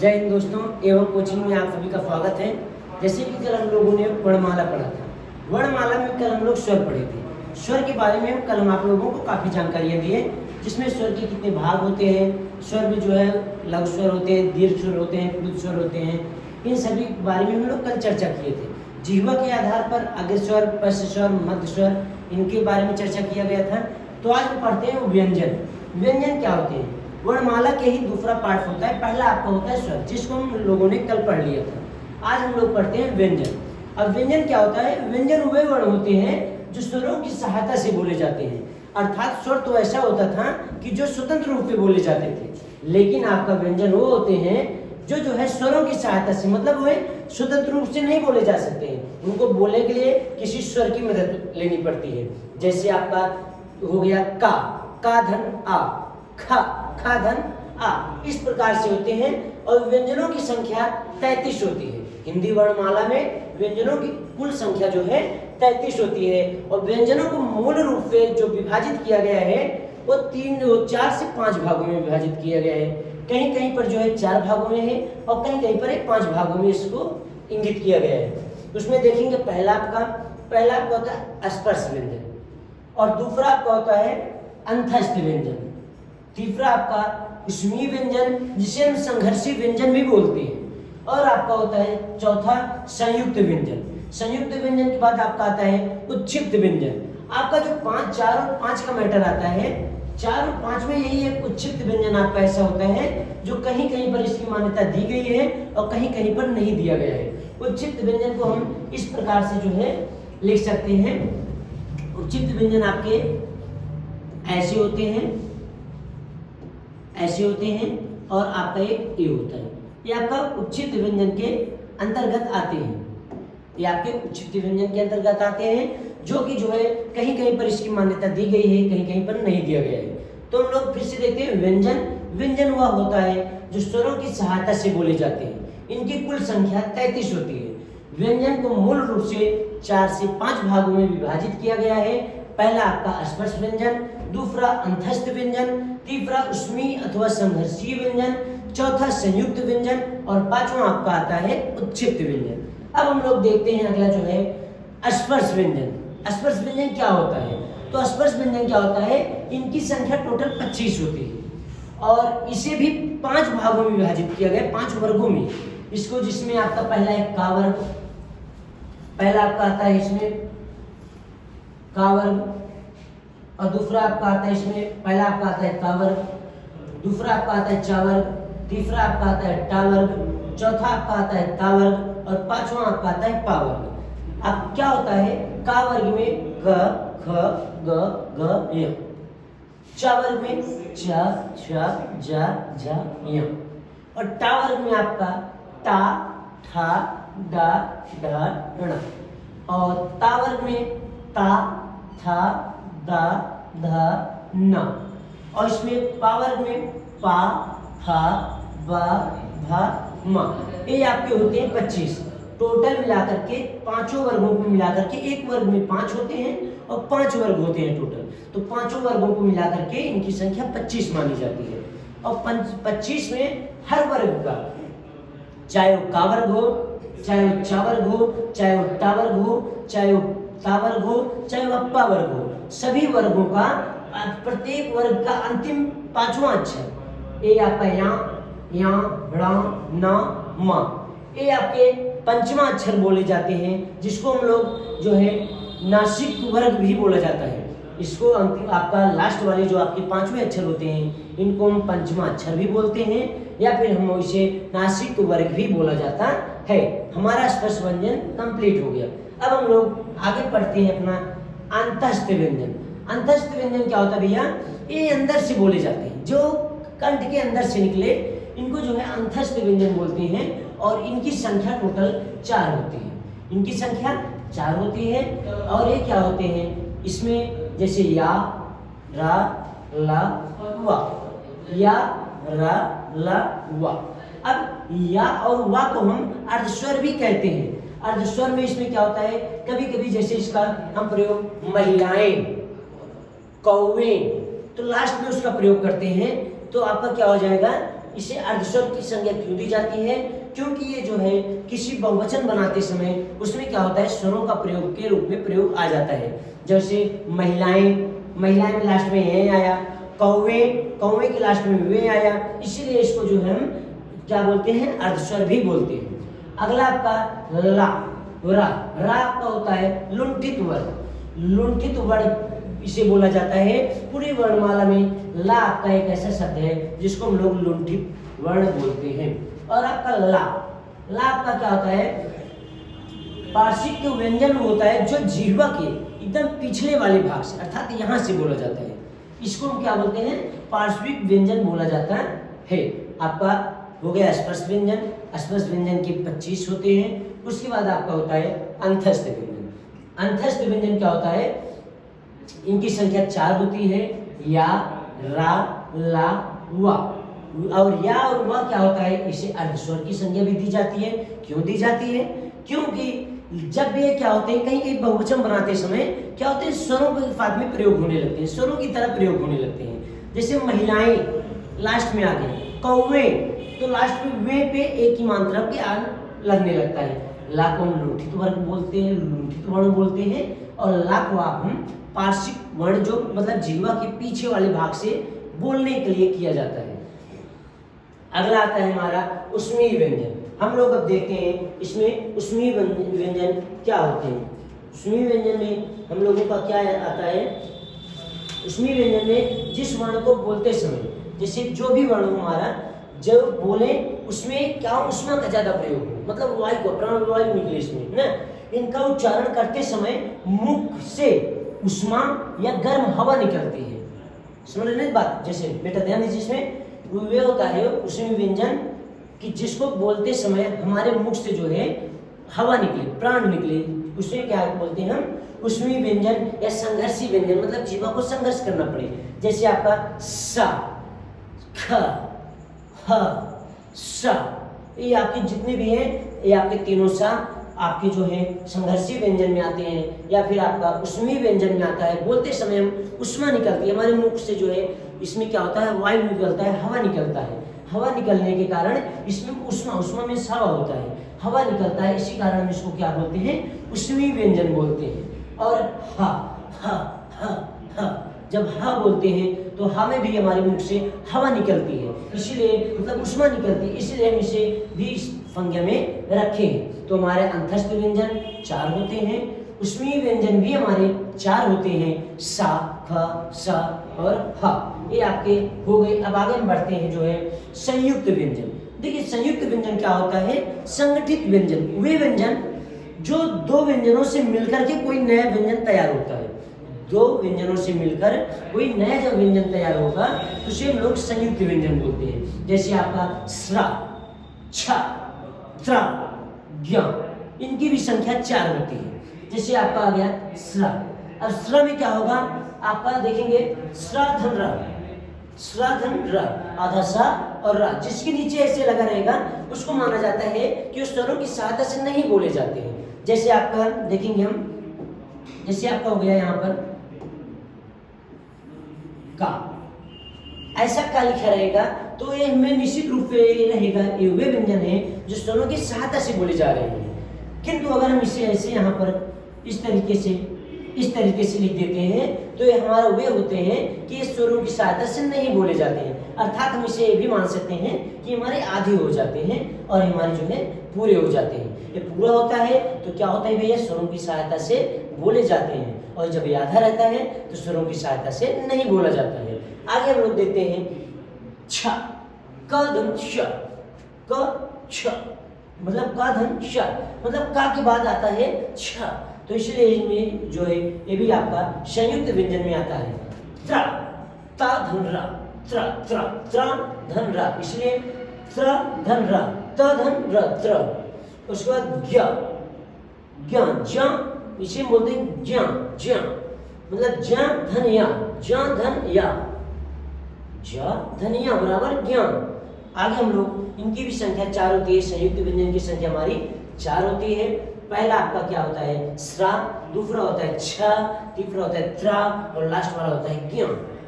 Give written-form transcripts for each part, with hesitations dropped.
जय हिंद दोस्तों एवं कोचिंग में आप सभी का स्वागत है। जैसे कि कल हम लोगों ने वर्णमाला पढ़ा था। वर्णमाला में कल हम लोग स्वर पढ़े थे। स्वर के बारे में कल हम आप लोगों को काफ़ी जानकारियाँ दी है, जिसमें स्वर के कितने भाग होते हैं, स्वर में जो है लघु स्वर होते हैं, दीर्घ स्वर होते हैं, प्लुत स्वर होते हैं। इन सभी के बारे में हम लोग कल चर्चा किए थे। जिह्वा के आधार पर अग्र स्वर, पश्च स्वर, मध्य स्वर, इनके बारे में चर्चा किया गया था। तो आज हम पढ़ते हैं व्यंजन। व्यंजन क्या होते हैं? वर्णमाला के ही दूसरा पार्ट होता है, पहला आपका होता है स्वर, जिसको हम लोगों ने कल पढ़ लिया था। आज हम लोग पढ़ते हैं व्यंजन। अब व्यंजन क्या होता है? व्यंजन वे वर्ण होते हैं जो स्वरों की सहायता से बोले जाते हैं। अर्थात स्वर तो ऐसा होता था कि जो स्वतंत्र रूप से बोले जाते थे, लेकिन आपका व्यंजन वो होते हैं जो है स्वरों की सहायता से, मतलब वे स्वतंत्र रूप से नहीं बोले जा सकते हैं। उनको बोलने के लिए किसी स्वर की मदद लेनी पड़ती है। जैसे आपका हो गया का धन आ, खा धन आ, इस प्रकार से होते हैं। और व्यंजनों की संख्या 33 होती है। हिंदी वर्णमाला में व्यंजनों की कुल संख्या जो है 33 होती है। और व्यंजनों को मूल रूप से जो विभाजित किया गया है वो 4 से 5 भागों में विभाजित किया गया है। कहीं कहीं पर जो है 4 भागों में है और कहीं कहीं पर 5 भागों में इसको इंगित किया गया है। उसमें देखेंगे पहला आपका होता है स्पर्श व्यंजन, और दूसरा आपका होता है अंतस्थ व्यंजन, तीसरा आपका ऊष्मीय व्यंजन जिसे हम संघर्षी व्यंजन भी बोलते हैं, और आपका होता है चौथा संयुक्त व्यंजन। संयुक्त व्यंजन के बाद आपका आता है उच्छिष्ट व्यंजन। आपका जो 4 और 5 का मैटर आता है, 4 और 5 में यही एक उच्छिष्ट व्यंजन आपका ऐसा होता है जो कहीं कहीं पर इसकी मान्यता दी गई है और कहीं कहीं पर नहीं दिया गया है। उच्छिष्ट व्यंजन को हम इस प्रकार से जो है लिख सकते हैं। उच्छिष्ट व्यंजन आपके ऐसे होते हैं और आपका एक ए होता है। ये आपका उच्छिष्ट व्यंजन के अंतर्गत आते हैं। ये आपके उच्छिष्ट व्यंजन के अंतर्गत आते हैं, जो कि जो है कहीं कहीं पर इसकी मान्यता दी गई है, कहीं कहीं पर नहीं दिया गया है। तो हम लोग फिर से देखते हैं व्यंजन वह होता है जो स्वरों की सहायता से बोले जाते हैं। इनकी कुल संख्या 33 होती है। व्यंजन को मूल रूप से 4 से 5 भागों में विभाजित किया गया है। पहला आपका स्पर्श व्यंजन, दूसरा अंतस्थ व्यंजन, तीसरा ऊष्मीय अथवा संघर्षीय व्यंजन, चौथा संयुक्त व्यंजन और पांचवा आपका आता है उच्छिष्ट व्यंजन। अब हम लोग देखते हैं अगला जो है स्पर्श व्यंजन। स्पर्श व्यंजन क्या होता है? तो स्पर्श व्यंजन क्या होता है? इनकी संख्या टोटल 25 होती है और इसे भी 5 भागों में विभाजित किया गया, 5 वर्गों में। इसको जिसमें आपका पहला है का वर्ग, पहला आपका आता है इसमें का वर्ग, और दूसरा आपका आता है इसमें पहला आपका आता है का वर्ग, दूसरा आपका आता है चा वर्ग, तीसरा आपका आता है टा वर्ग, चौथा आपका आता है ता वर्ग और पांचवा आपका आता है पा वर्ग। अब क्या होता है? का वर्ग में ग, ख, ग, य, चा वर्ग में च, छ, जा, झ, य, और टा वर्ग में आपका टा, ठा, डा, ढ, ण, और ता वर्ग में ता, था, दा, ध, न, और इसमें पा वर्ग में पा, फा, बा, भा, म। ये आपके होते हैं 25। टोटल मिलाकर के पांचों वर्गों को मिलाकर के एक वर्ग में 5 होते हैं और 5 वर्ग होते हैं टोटल। तो पांचों वर्गों को मिलाकर के इनकी संख्या 25 मानी जाती है। और 25 में हर वर्ग का, चाहे वो का वर्ग हो, चाहे वो चा वर्ग हो, चाहे वो टा वर्ग हो, चाहे वो ता वर्ग हो, चाहे वो पा वर्ग हो, सभी वर्गों का प्रत्येक वर्ग का अंतिम 5वां अक्षर ये आपका या, रा, ना, मा, ये आपके 5वां अक्षर बोले जाते हैं, जिसको हम लोग जो है नासिक वर्ग भी बोला जाता है। इसको अंतिम आपका लास्ट वाले जो आपके 5वें अक्षर होते हैं, इनको हम 5वां अक्षर भी बोलते हैं, या फिर हम इसे नासिक वर्ग भी बोला जाता है। हमारा स्पर्श व्यंजन कंप्लीट हो गया। अब हम लोग आगे पढ़ते हैं अपना अंतस्थ व्यंजन। अंतस्थ व्यंजन क्या होता है भैया? ये अंदर से बोले जाते हैं, जो कंठ के अंदर से निकले, इनको जो है अंतस्थ व्यंजन बोलते हैं। और इनकी संख्या टोटल 4 होती है। इनकी संख्या 4 होती है। और ये क्या होते हैं? इसमें जैसे या, रा, ला, वा, या, रा, ला, वा। अब या और वा को हम अर्धस्वर भी कहते हैं। अर्धस्वर में इसमें क्या होता है? कभी कभी जैसे इसका हम प्रयोग महिलाएं, कौवे, तो लास्ट में उसका प्रयोग करते हैं। तो आपका क्या हो जाएगा? इसे अर्धस्वर की संज्ञा क्यों दी जाती है? क्योंकि ये जो है किसी बहुवचन बनाते समय उसमें क्या होता है, स्वरों का प्रयोग के रूप में प्रयोग आ जाता है। जैसे महिलाएं, महिलाएं में लास्ट में ये आया, कौवे, कौवे के लास्ट में वे आया, इसीलिए इसको जो है हम क्या बोलते हैं, अर्धस्वर भी बोलते हैं। अगला आपका ला, रा, रा आपका होता है लुंठित वर्ण। लुंठित वर्ण इसे बोला जाता है। पूरी वर्णमाला में ला आपका एक ऐसा शब्द है जिसको हम लोग लुंठित वर्ण बोलते हैं। और आपका ला, ला आपका क्या होता है, पार्श्विक व्यंजन होता है जो जिह्वा के एकदम पिछले वाले भाग से अर्थात यहाँ से बोला जाता है, इसको हम क्या बोलते हैं, पार्श्विक व्यंजन बोला जाता है। आपका हो गया स्पर्श व्यंजन। स्पर्श व्यंजन के 25 होते हैं। उसके बाद आपका होता है अंतस्थ व्यंजन। अंतस्थ व्यंजन क्या होता है, इनकी संख्या 4 होती है, या, रा, ला, वा। और या और वा क्या होता है, इसे अर्धस्वर की संज्ञा भी दी जाती है। क्यों दी जाती है? क्योंकि जब ये क्या होते हैं, कहीं कहीं बहुवचन बनाते समय क्या होते हैं, स्वरों के साथ में प्रयोग होने लगते हैं, स्वरों की तरह प्रयोग होने लगते हैं। जैसे महिलाएं लास्ट में आ गए, कौवे, तो लास्ट में वे पे एक ही मात्रा के आन लगने लगता है। ला को हम लुंठित वर्ण बोलते हैं, लुंठित वर्ण बोलते हैं। और ला को आप हम पार्श्विक वर्ण जो मतलब जिह्वा के पीछे वाले भाग से बोलने के लिए किया जाता है। अगला आता है हमारा उष्मीय व्यंजन। हम लोग अब देखते हैं इसमें उष्मीय व्यंजन क्या होते हैं। उष्मीय व्यंजन में हम लोगों का क्या आता है, उष्मीय व्यंजन में जिस वर्ण को बोलते समय, जैसे जो भी वर्ण हमारा जब बोले उसमें क्या उष्मा का ज्यादा प्रयोग हो, मतलब वायु को, प्राण वायु निकले इसमें ना, इनका उच्चारण करते समय मुख से उष्मा या गर्म हवा निकलती है। समझ रहे बात? जैसे बेटा ध्यान दीजिए, इसमें वे होता है उष्मीय व्यंजन कि जिसको बोलते समय हमारे मुख से जो है हवा निकले, प्राण निकले, उसे क्या बोलते हैं हम, उष्मीय व्यंजन या संघर्षी व्यंजन, मतलब जीवा को संघर्ष करना पड़े। जैसे आपका सा, ख, ह, सा, ये आपके जितने भी हैं, ये आपके तीनों सा आपके जो है संघर्षी व्यंजन में आते हैं, या फिर आपका उष्मीय व्यंजन में आता है। बोलते समय हम उष्मा निकलती है, हमारे मुख से जो है इसमें क्या होता है, वायु निकलता है, हवा निकलता है। हवा निकलने के कारण इसमें उष्मा, उष्मा में हवा होता है, हवा निकलता है, इसी कारण हम इसको क्या बोलते हैं, उष्मीय व्यंजन बोलते हैं। और हा, हा, हा, हा, जब हा बोलते हैं तो हा में भी हमारे मुख से हवा निकलती है, इसीलिए मतलब उष्मा निकलती है, इसलिए हम इसे भी इस संज्ञा में रखे हैं। तो हमारे अंतस्थ व्यंजन 4 होते हैं, उष्मीय व्यंजन भी हमारे 4 होते हैं, सा, ख, स और ह, ये आपके हो गए। अब आगे हम बढ़ते हैं जो है संयुक्त व्यंजन। देखिए संयुक्त व्यंजन क्या होता है, संगठित व्यंजन, वे व्यंजन जो 2 व्यंजनों से मिलकर के कोई नया व्यंजन तैयार होता है। 2 व्यंजनों से मिलकर कोई नया जब व्यंजन तैयार होगा तो उसे हम लोग संयुक्त व्यंजन बोलते हैं। जैसे आपका स्रा, छ, त्रा, ज्ञ, इनकी भी संख्या 4 होती है। जैसे आपका आ गया स्रा, अब स्रा में क्या होगा, आपका देखेंगे स्रा धन रा, स्रा धन रा, आधा सा और रा, जिसके नीचे ऐसे लगा रहेगा उसको माना जाता है कि उस स्वरों की सहायता से नहीं बोले जाते हैं। जैसे आपका देखेंगे हम, जैसे आपका हो गया यहाँ पर का, ऐसा का लिखा रहेगा तो ये हमें निश्चित रूप से रहेगा ये वे व्यंजन है जो स्वरों की सहायता से बोले जा रहे हैं। किंतु अगर हम इसे ऐसे यहाँ पर इस तरीके से लिख देते हैं तो ये हमारा वे होते हैं कि ये स्वरों की सहायता से नहीं बोले जाते हैं, अर्थात हम इसे ये भी मान सकते हैं कि हमारे आधे हो जाते हैं और हमारे जो है पूरे हो जाते हैं। ये पूरा होता है तो क्या होता है भैया, स्वरों की सहायता से बोले जाते हैं, और जब ये आधा रहता है तो स्वरों की सहायता से नहीं बोला जाता है। आगे हम लोग देखते हैं छ, क धन श, क छ, मतलब का धन श, मतलब का के बाद आता है छ, तो इसलिए इसमें जो है ये भी आपका संयुक्त व्यंजन में आता है। त्रा, ता धन रा, त्रा, त्रा, त्रा धन रा, इसलिए त्रा धन रा, त धन र, त्र। उसके बाद ज्ञ, ज्ञ, ज्ञ, इसे बोलते हैं ज्ञ, ज्ञ, मतलब ज्ञ धन या, ज्ञ धन या, ज्ञ धन या बराबर ज्ञान। आगे हम लोग इनकी भी संख्या 4 होती है, संयुक्त व्यंजन की संख्या हमारी 4 होती है। पहला आपका क्या होता है स्रा, दूसरा होता है छ, तीसरा होता है त्रा और लास्ट वाला होता है ज्ञ।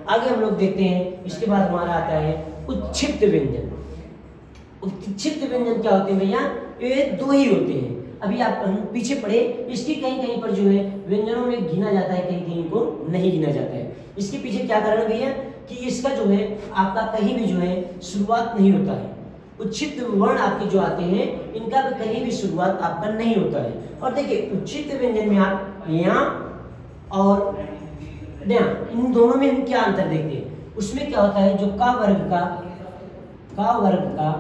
आगे हम लोग देखते हैं, इसके बाद हमारा आता है उच्छिप्त व्यंजन। उच्छिष्ट व्यंजन क्या होते हैं भैया? ये दो ही होते हैं। अभी आप हम पीछे पढ़े, इसकी कहीं कहीं पर जो है व्यंजनों में गिना जाता है, कहीं कहीं को नहीं गिना जाता है। इसके पीछे क्या कारण है भैया? कि इसका जो है आपका कहीं भी जो है शुरुआत नहीं होता है। उच्छिष्ट वर्ण आपके जो आते हैं इनका भी कहीं भी शुरुआत आपका नहीं होता है। और देखिए उच्छिष्ट व्यंजन में आप यहाँ और यहाँ, इन दोनों में हम क्या अंतर देखते हैं? उसमें क्या होता है, जो का वर्ग का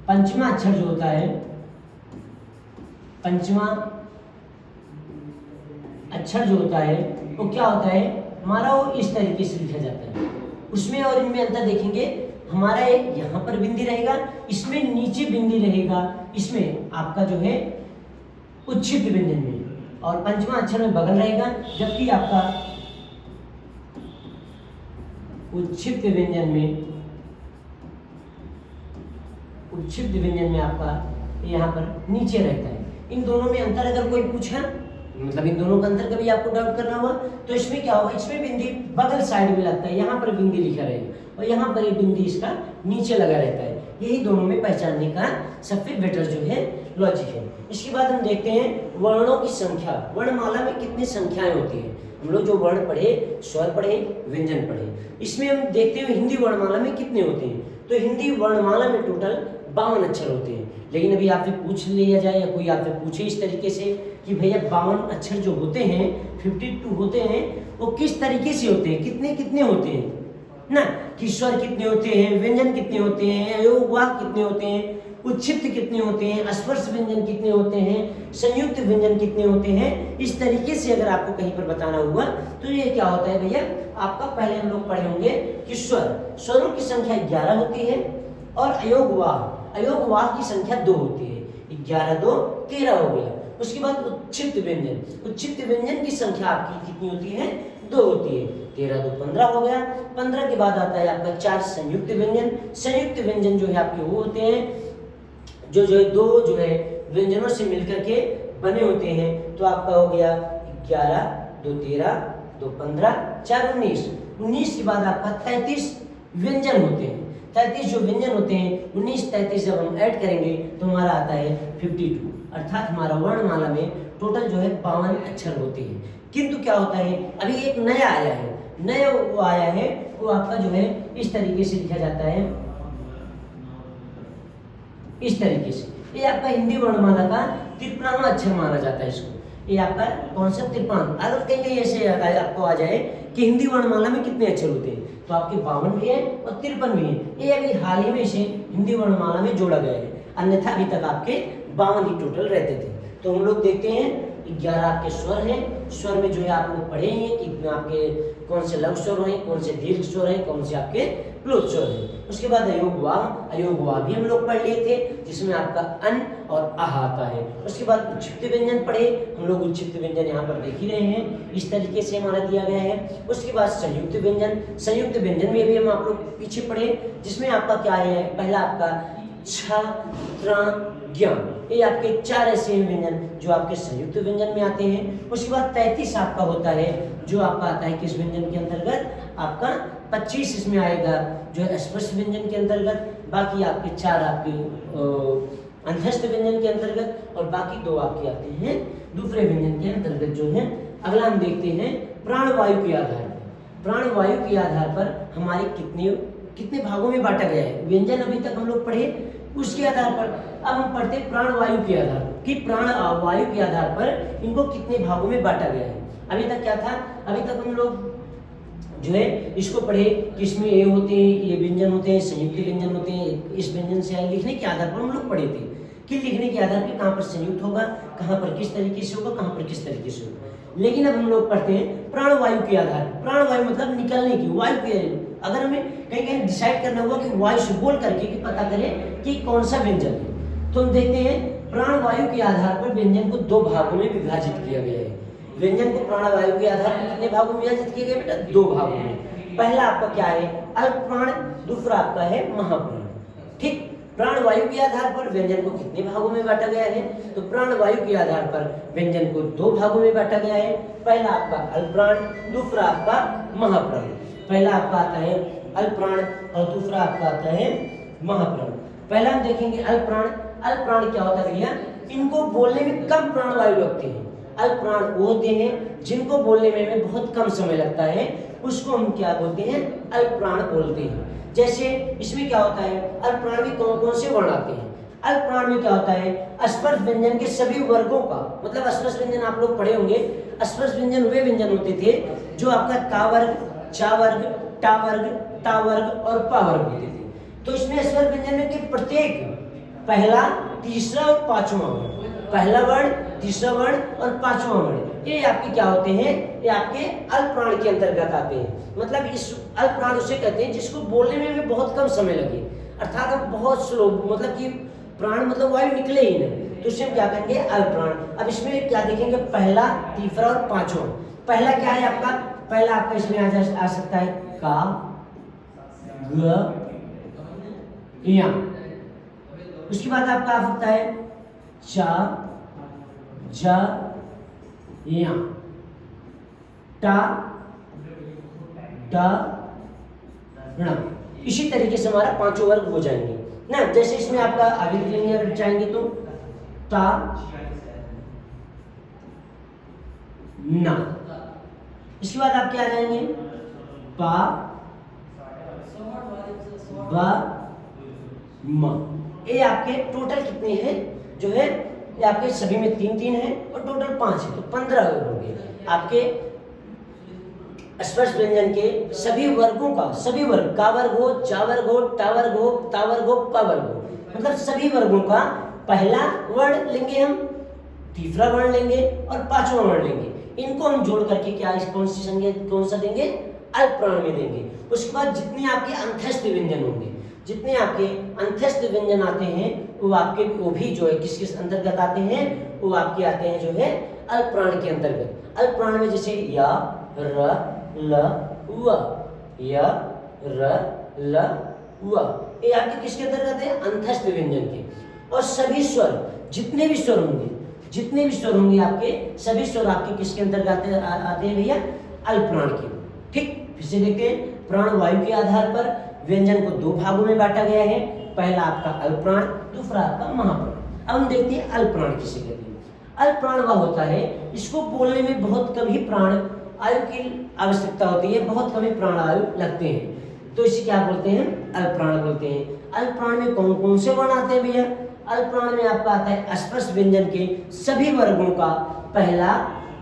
पंचमा अक्षर जो होता है, पंचमा अक्षर जो होता है वो क्या होता है हमारा, वो इस तरीके से लिखा जाता है। उसमें और इनमें अंतर देखेंगे, हमारा एक यहाँ पर बिंदी रहेगा, इसमें नीचे बिंदी रहेगा, इसमें आपका जो है उच्छिष्ट व्यंजन में, और पंचमा अक्षर में बगल रहेगा, जबकि आपका उच्छिष्ट व्यंजन में आपका यहाँ पर नीचे रहता है। इन दोनों में अंतर अगर कोई पूछा, मतलब इन दोनों का अंतर कभी आपको डाउट करना हुआ, तो इसमें क्या होगा, इसमें बिंदी बगल साइड में लगता है, यहाँ पर बिंदी लिखा रहेगा और यहाँ पर ये बिंदी इसका नीचे लगा रहता है। यही दोनों में पहचानने का सबसे बेटर जो है लॉजिक है। इसके बाद हम देखते हैं वर्णों की संख्या। वर्णमाला में कितनी संख्याएं होती है? हम लोग जो वर्ण पढ़े, स्वर पढ़े, व्यंजन पढ़े, इसमें हम देखते हैं हिंदी वर्णमाला में कितने होते हैं। तो हिंदी वर्णमाला में टोटल 52 अक्षर होते हैं। लेकिन अभी आपसे पूछ लिया जाए या कोई आपसे पूछे इस तरीके से कि भैया 52 अक्षर जो होते हैं, 52 होते हैं, वो किस तरीके से होते हैं, कितने कितने होते हैं ना, कि स्वर कितने होते हैं, व्यंजन कितने होते हैं, अयोग वाक् कितने होते हैं, उच्छिष्ट कितने होते हैं, स्पर्श व्यंजन कितने होते हैं, संयुक्त व्यंजन कितने होते हैं। इस तरीके से अगर आपको कहीं पर बताना हुआ तो ये क्या होता है भैया, आपका पहले हम लोग पढ़े होंगे कि स्वरों की संख्या 11 होती है और अयोग वाक् की संख्या 2 होती है। 11 2 13 हो गया। उसके बाद उच्छिष्ट व्यंजन की संख्या आपकी कितनी होती है? 2 होती है। 13 2 15 हो गया। 15 के बाद आता है आपका 4 संयुक्त व्यंजन जो है आपके वो होते हैं जो है 2 जो है व्यंजनों से मिलकर के बने होते हैं। तो आपका हो गया 11 2 13 2 15 4 19 के बाद आपका 33 व्यंजन होते हैं। 33 जो व्यंजन होते हैं, 19 33 जब हम ऐड करेंगे तो हमारा आता है 52। अर्थात हमारा वर्णमाला में टोटल जो है 52 अक्षर होते हैं। किंतु क्या होता है, अभी एक नया आया है, वो आपका जो है इस तरीके से लिखा जाता है, इस तरीके से। ये आपका हिंदी वर्णमाला का 53वां अक्षर माना जाता है इसको। ये आपका कौन सा 53। अगर कहीं ऐसे आपको आ जाए कि हिंदी वर्णमाला में कितने अक्षर होते हैं, तो आपके 52 भी है और 53 भी है। ये अभी हाल ही में इसे हिंदी वर्णमाला में जोड़ा गया है, अन्यथा अभी तक आपके 52 ही टोटल रहते थे। तो हम लोग देखते हैं 11 आपके स्वर हैं। स्वर में जो है आप लोग पढ़े ही हैं कि आपके कौन से लघु स्वर हैं, कौन से दीर्घ स्वर हैं, कौन से आपके प्लुत स्वर हैं। उसके बाद अयोग वाह भी हम लोग पढ़ लिए थे, जिसमें आपका अन और आह आता है। उसके बाद उच्छिष्ट व्यंजन पढ़े हम लोग। उच्छिष्ट व्यंजन यहाँ पर देख ही रहे हैं, इस तरीके से हमारा दिया गया है। उसके बाद संयुक्त व्यंजन में भी हम आप लोग पीछे पढ़े, जिसमें आपका क्या है, पहला आपका छ त्र ज्ञ, ये आपके 4 ऐसे व्यंजन जो आपके संयुक्त व्यंजन में आते हैं। उसके बाद 33 आपका होता है, जो आपका आता है किस व्यंजन के अंतर्गत, आपका 25 इसमें आएगा जो है स्पर्श व्यंजन के अंतर्गत। बाकी आपके 4 आपके अंतस्थ व्यंजन के अंतर्गत और बाकी 2 आपके आते हैं दूसरे व्यंजन के अंतर्गत जो है। अगला हम देखते हैं प्राणवायु के आधार पर। प्राणवायु के आधार पर हमारे कितने भागों में बांटा गया है। व्यंजन अभी तक हम लोग पढ़े, उसके आधार पर अब हम पढ़ते हैं प्राणवायु के आधार पर कि प्राणवायु के आधार पर इनको कितने भागों में बांटा गया है। अभी तक क्या था, अभी तक हम लोग जो है इसको पढ़े कि इसमें ये होते हैं, ये व्यंजन होते हैं, संयुक्त व्यंजन होते हैं। इस व्यंजन से आए लिखने के आधार पर हम लोग पढ़े थे कि लिखने के आधार पर कहाँ पर संयुक्त होगा, कहाँ पर किस तरीके से होगा, कहाँ पर किस तरीके से होगा। लेकिन अब हम लोग पढ़ते हैं प्राणवायु के आधार पर। प्राणवायु मतलब निकलने की वायु के, अगर हमें कहीं कहीं डिसाइड करना हुआ कि वायु से बोल करके कि पता करें कि कौन सा व्यंजन है, तो हम देखते हैं प्राणवायु के आधार पर व्यंजन को 2 भागों में विभाजित किया गया है। व्यंजन को प्राणवायु के आधार पर कितने भागों में विभाजित किया गया बेटा? 2 भागों में। पहला आपका क्या है, अल्प प्राण, दूसरा आपका है महाप्राण। ठीक, प्राणवायु के आधार पर व्यंजन को कितने भागों में बांटा गया है, तो प्राणवायु के आधार पर व्यंजन को 2 भागों में बांटा गया है। पहला आपका अल्प प्राण, दूसरा आपका महाप्राण। पहला आपका आता है अल्प प्राण और दूसरा आपका आता है महाप्राण। पहला हम देखेंगे अल्पप्राण। अल्पप्राण क्या होता है भैया, इनको बोलने में कम प्राणवायु लगते हैं। अल्पप्राण वो होते हैं जिनको बोलने में बहुत कम समय लगता है, उसको हम क्या बोलते हैं, अल्पप्राण बोलते हैं। जैसे इसमें क्या होता है, अल्पप्राण में कौन कौन से वर्ण आते हैं। अल्पप्राण में क्या होता है, स्पर्श व्यंजन के सभी वर्गों का, मतलब स्पर्श व्यंजन आप लोग पढ़े होंगे, स्पर्श व्यंजन वे व्यंजन होते थे जो आपका का वर्ग, चा वर्ग, टा वर्ग, ता वर्ग और पा वर्ग होते थे। तो इसमें स्पर्श व्यंजन में के प्रत्येक पहला, तीसरा और पांचवा वर्ण, पहला वर्ण, तीसरा वर्ण और पांचवा वर्ण, ये आपके क्या होते हैं, ये आपके अल्पप्राण के अंतर्गत आते हैं। मतलब इस अल्पप्राण उसे कहते हैं जिसको बोलने में भी बहुत कम समय लगे, अर्थात हम बहुत स्लो, मतलब कि प्राण मतलब वायु निकले ही नहीं, तो इसे हम क्या कहेंगे, अल्पप्राण। अब इसमें क्या देखेंगे, पहला, तीसरा और पांचवा। पहला क्या है आपका, पहला आपका इसमें आ सकता है का, ग, या। उसके बाद आपका आ सकता है चा, जा, या, टा, टा, ण। इसी तरीके से हमारा पांचों वर्ग हो जाएंगे ना। जैसे इसमें आपका आगे लिखेंगे, अगर चाहेंगे तो ता, ना। इसके बाद आप क्या आ जाएंगे, पा, बा, म। ये आपके टोटल कितने हैं जो है, ये आपके सभी में 3-3 है और टोटल 5 है, तो 15 हो गए आपके स्पर्श व्यंजन के सभी वर्गों का, सभी वर्ग, का वर्ग हो, चा वर्ग हो, टा वर्ग हो, ता वर्ग हो, पा वर्ग हो, मतलब सभी वर्गों का पहला वर्ण लेंगे हम, तीसरा वर्ण लेंगे और पांचवा वर्ण लेंगे। इनको हम जोड़ करके क्या, कौन सी संज्ञा, कौन सा देंगे, अल्पप्राण में देंगे। उसके बाद जितने आपके अंतस्थ व्यंजन होंगे, जितने आपके अंतस्थ व्यंजन आते हैं वो आपके, वो भी जो है किस किस अंतर्गत आते हैं, वो आपके आते हैं जो है अल्पप्राण के अंतर्गत। अल्पप्राण में जैसे या, र, ल, व, या, र, ल, व, ये आपके किसके अंतर्गत है, अंतस्थ व्यंजन के। और सभी स्वर, जितने भी स्वर होंगे, जितने भी स्वर होंगे आपके, सभी स्वर आपके किसके अंतर्गत आते हैं भैया, अल्पप्राण के। ठीक, फिर से देखते हैं, प्राण वायु के आधार पर व्यंजन को 2 भागों में बांटा गया है, पहला आपका अल्पप्राण, दूसरा आपका महाप्राण। अब हम देखते हैं अल्पप्राण किसे कहते हैं। अल्पप्राण वह होता है इसको बोलने में बहुत कम ही प्राण आयु की आवश्यकता होती है, बहुत कम ही प्राण आयु लगते हैं, तो इसे क्या बोलते हैं, अल्पप्राण बोलते हैं। अल्पप्राण में कौन कौन से वर्ण आते हैं भैया, अल्पप्राण में आपका आता है स्पर्श व्यंजन के सभी वर्गों का पहला,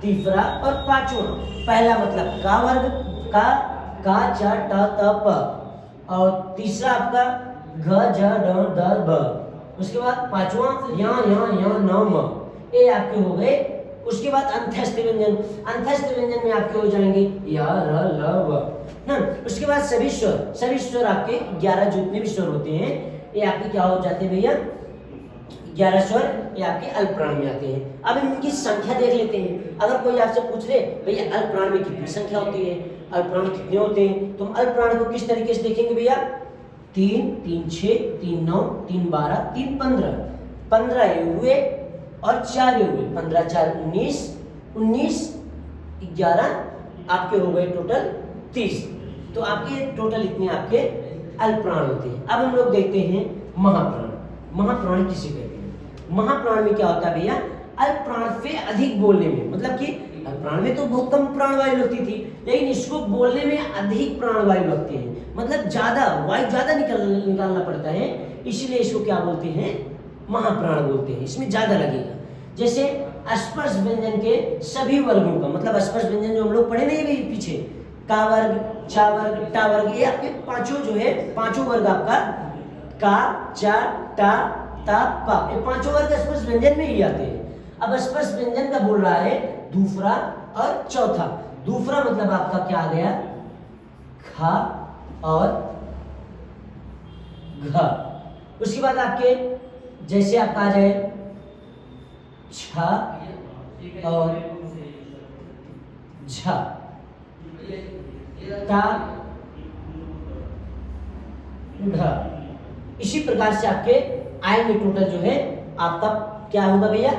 तीसरा और पांचवा। पहला मतलब का वर्ग, का, चा, टा, त, प, और तीसरा आपका घ, ज, ड, द, ब। उसके बाद पांचवा या, न, म, ये आपके हो गए। उसके बाद अंतस्थ व्यंजन, अंतस्थ व्यंजन में आपके हो जाएंगे या, र, ल, व ना। उसके बाद सभी स्वर, सभी स्वर आपके 11 जितने भी स्वर होते हैं ये आपके क्या हो जाते हैं भैया, 11 स्वर ये आपके अल्पप्राण में आते हैं। अब इनकी संख्या देख लेते हैं। अगर कोई आपसे पूछ ले भैया अल्पप्राण में कितनी संख्या होती है, अल्पप्राण कितने होते हैं, तो हम अल्पप्राण को किस तरीके से देखेंगे भैया, 3, 3, 6, 3, 9, 3, 12, 3, 15, 15 ये हुए और 4 ये हुए, 15, 4, 19, 19, 11 आपके हो गए टोटल 30। तो आपके टोटल इतने आपके अल्पप्राण होते हैं। अब हम लोग देखते हैं महाप्राण। महाप्राण किसे कहते हैं, महाप्राण में क्या होता है भैया, अल्पप्राण से अधिक बोलने में, मतलब कि अल्पप्राण में तो बहुत कम प्राणवायु लगती थी, लेकिन इसको बोलने में अधिक प्राणवायु लगती है, मतलब ज्यादा वायु ज्यादा निकालना पड़ता है, इसलिए इसको क्या बोलते हैं, महाप्राण बोलते हैं, इसमें ज्यादा लगेगा। जैसे स्पर्श व्यंजन के सभी वर्गों का, मतलब स्पर्श व्यंजन जो हम लोग पढ़े नहीं भाई पीछे, का वर्ग, चा वर्ग, टा वर्ग, ये आपके पांचों जो है, पांचों वर्ग आपका का, चा, टा, ता, पा, ये पांचों वर्ग स्पर्श व्यंजन में ही आते हैं। अब स्पर्श व्यंजन का बोल रहा है दूसरा और चौथा। दूसरा मतलब आपका क्या आ गया, खा और घ। उसके बाद आपके जैसे आपका आ जाए छा और झा, ता, ढ। इसी प्रकार से आपके आएंगे टोटल जो है आपका क्या होगा भैया,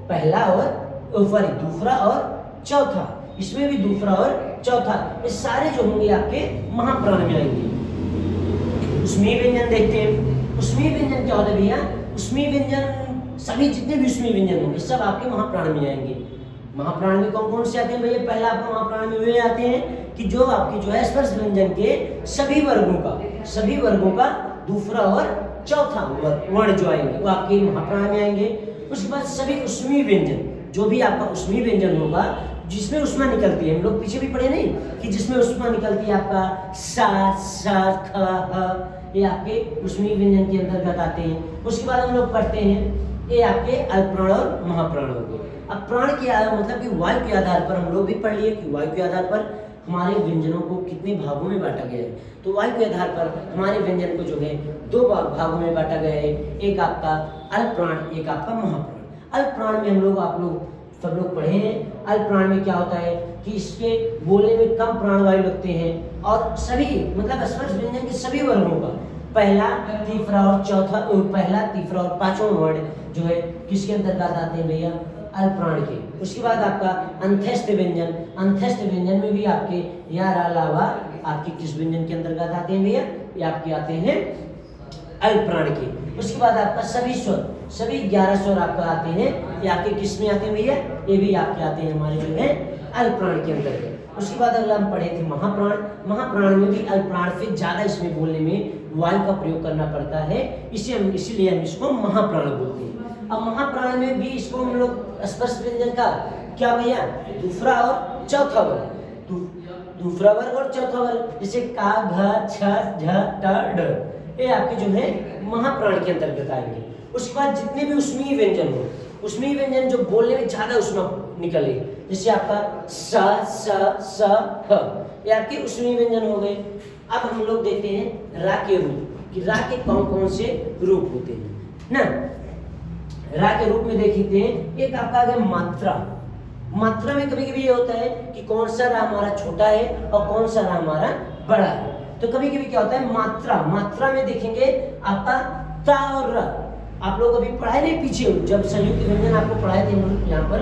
पहला और सॉरी दूसरा और चौथा, इसमें भी दूसरा और चौथा, ये सारे जो होंगे आपके महाप्राण में आएंगे। उसमें व्यंजन देखते हैं, उष्मीय व्यंजन क्या होता है भैया? उष्मीय व्यंजन सभी जितने भी उष्मीय व्यंजन होंगे सब आपके महाप्राण में आएंगे। महाप्राण में कौन कौन से आते हैं भैया? पहला आपका महाप्राण में वे आते हैं कि जो आपकी जो है स्पर्श व्यंजन के सभी वर्गों का दूसरा और चौथा वर्ण जो आएंगे वो आपके महाप्राण में आएंगे। उसके बाद सभी उष्मीय व्यंजन, जो भी आपका उष्मीय व्यंजन होगा जिसमें उष्मा निकलती है, हम लोग पीछे भी पढ़े नहीं कि जिसमें उष्मा निकलती है आपका सा सा ख ह, ये आपके उष्मीय व्यंजन के अंतर्गत आते हैं। उसके बाद हम लोग पढ़ते हैं ये आपके अल्पप्राण और महाप्राण हो गए। अब प्राण के मतलब कि वायु के आधार पर हम लोग भी पढ़ लिए कि वायु के आधार पर हमारे व्यंजनों को कितने भागों में बांटा गया है। तो वायु के आधार पर हमारे व्यंजन को जो है दो भागों में बांटा गया है, एक आपका अल्पप्राण, एक आपका महाप्राण। अल्पप्राण में हम लोग आप लोग सब लोग पढ़े हैं। अल्पप्राण में क्या होता है कि इसके बोलने में कम प्राणवायु लगते हैं और सभी मतलब स्पर्श व्यंजन के सभी वर्गों का पहला तीसरा और पांचवा वर्ण जो है किसके अंतर्गत आते हैं भैया? अल्पप्राण के। उसके बाद आपका अंत्यस्थ व्यंजन में भी आपके यार अलावा आपके किस व्यंजन के अंतर्गत आते हैं भैया? ये आपके आते हैं अल्पप्राण के। उसके बाद आपका सभी 11 स्वर आपका आते हैं, ये आपके किस में आते हैं भैया? ये भी आपके आते हैं हमारे जो है अल्पप्राण के अंतर्गत। उसके बाद अगला हम पढ़े थे महाप्राण में भी अल्पप्राण से ज्यादा इसमें बोलने में वायु का प्रयोग करना पड़ता है, इसीलिए हम इसको महाप्राण बोलते हैं। अब महाप्राण में भी इसको हम लोग स्पर्श व्यंजन का क्या भैया? दूसरा और चौथा वर्ग, जैसे का घ छ झ ट ड, ये आपके जो है महाप्राण के अंतर्गत आएंगे। उसके बाद जितने भी उष्मीय व्यंजन जो बोलने में ज्यादा उष्मा निकले, जैसे आपका स ह, ये आपके उष्मीय व्यंजन हो गए। अब हम लोग देखते हैं रा के रूप कि रा के कौन कौन से रूप होते हैं ना। रा के रूप में देखते हैं, एक आपका आ गया मात्रा में कभी कभी ये होता है कि कौन सा रा हमारा छोटा है और कौन सा रा हमारा बड़ा है। तो कभी कभी क्या होता है मात्रा में देखेंगे आपका ता और र। आप लोग अभी पढ़ाए नहीं पीछे जब संयुक्त व्यंजन आपको पढ़ाए थे यहाँ पर,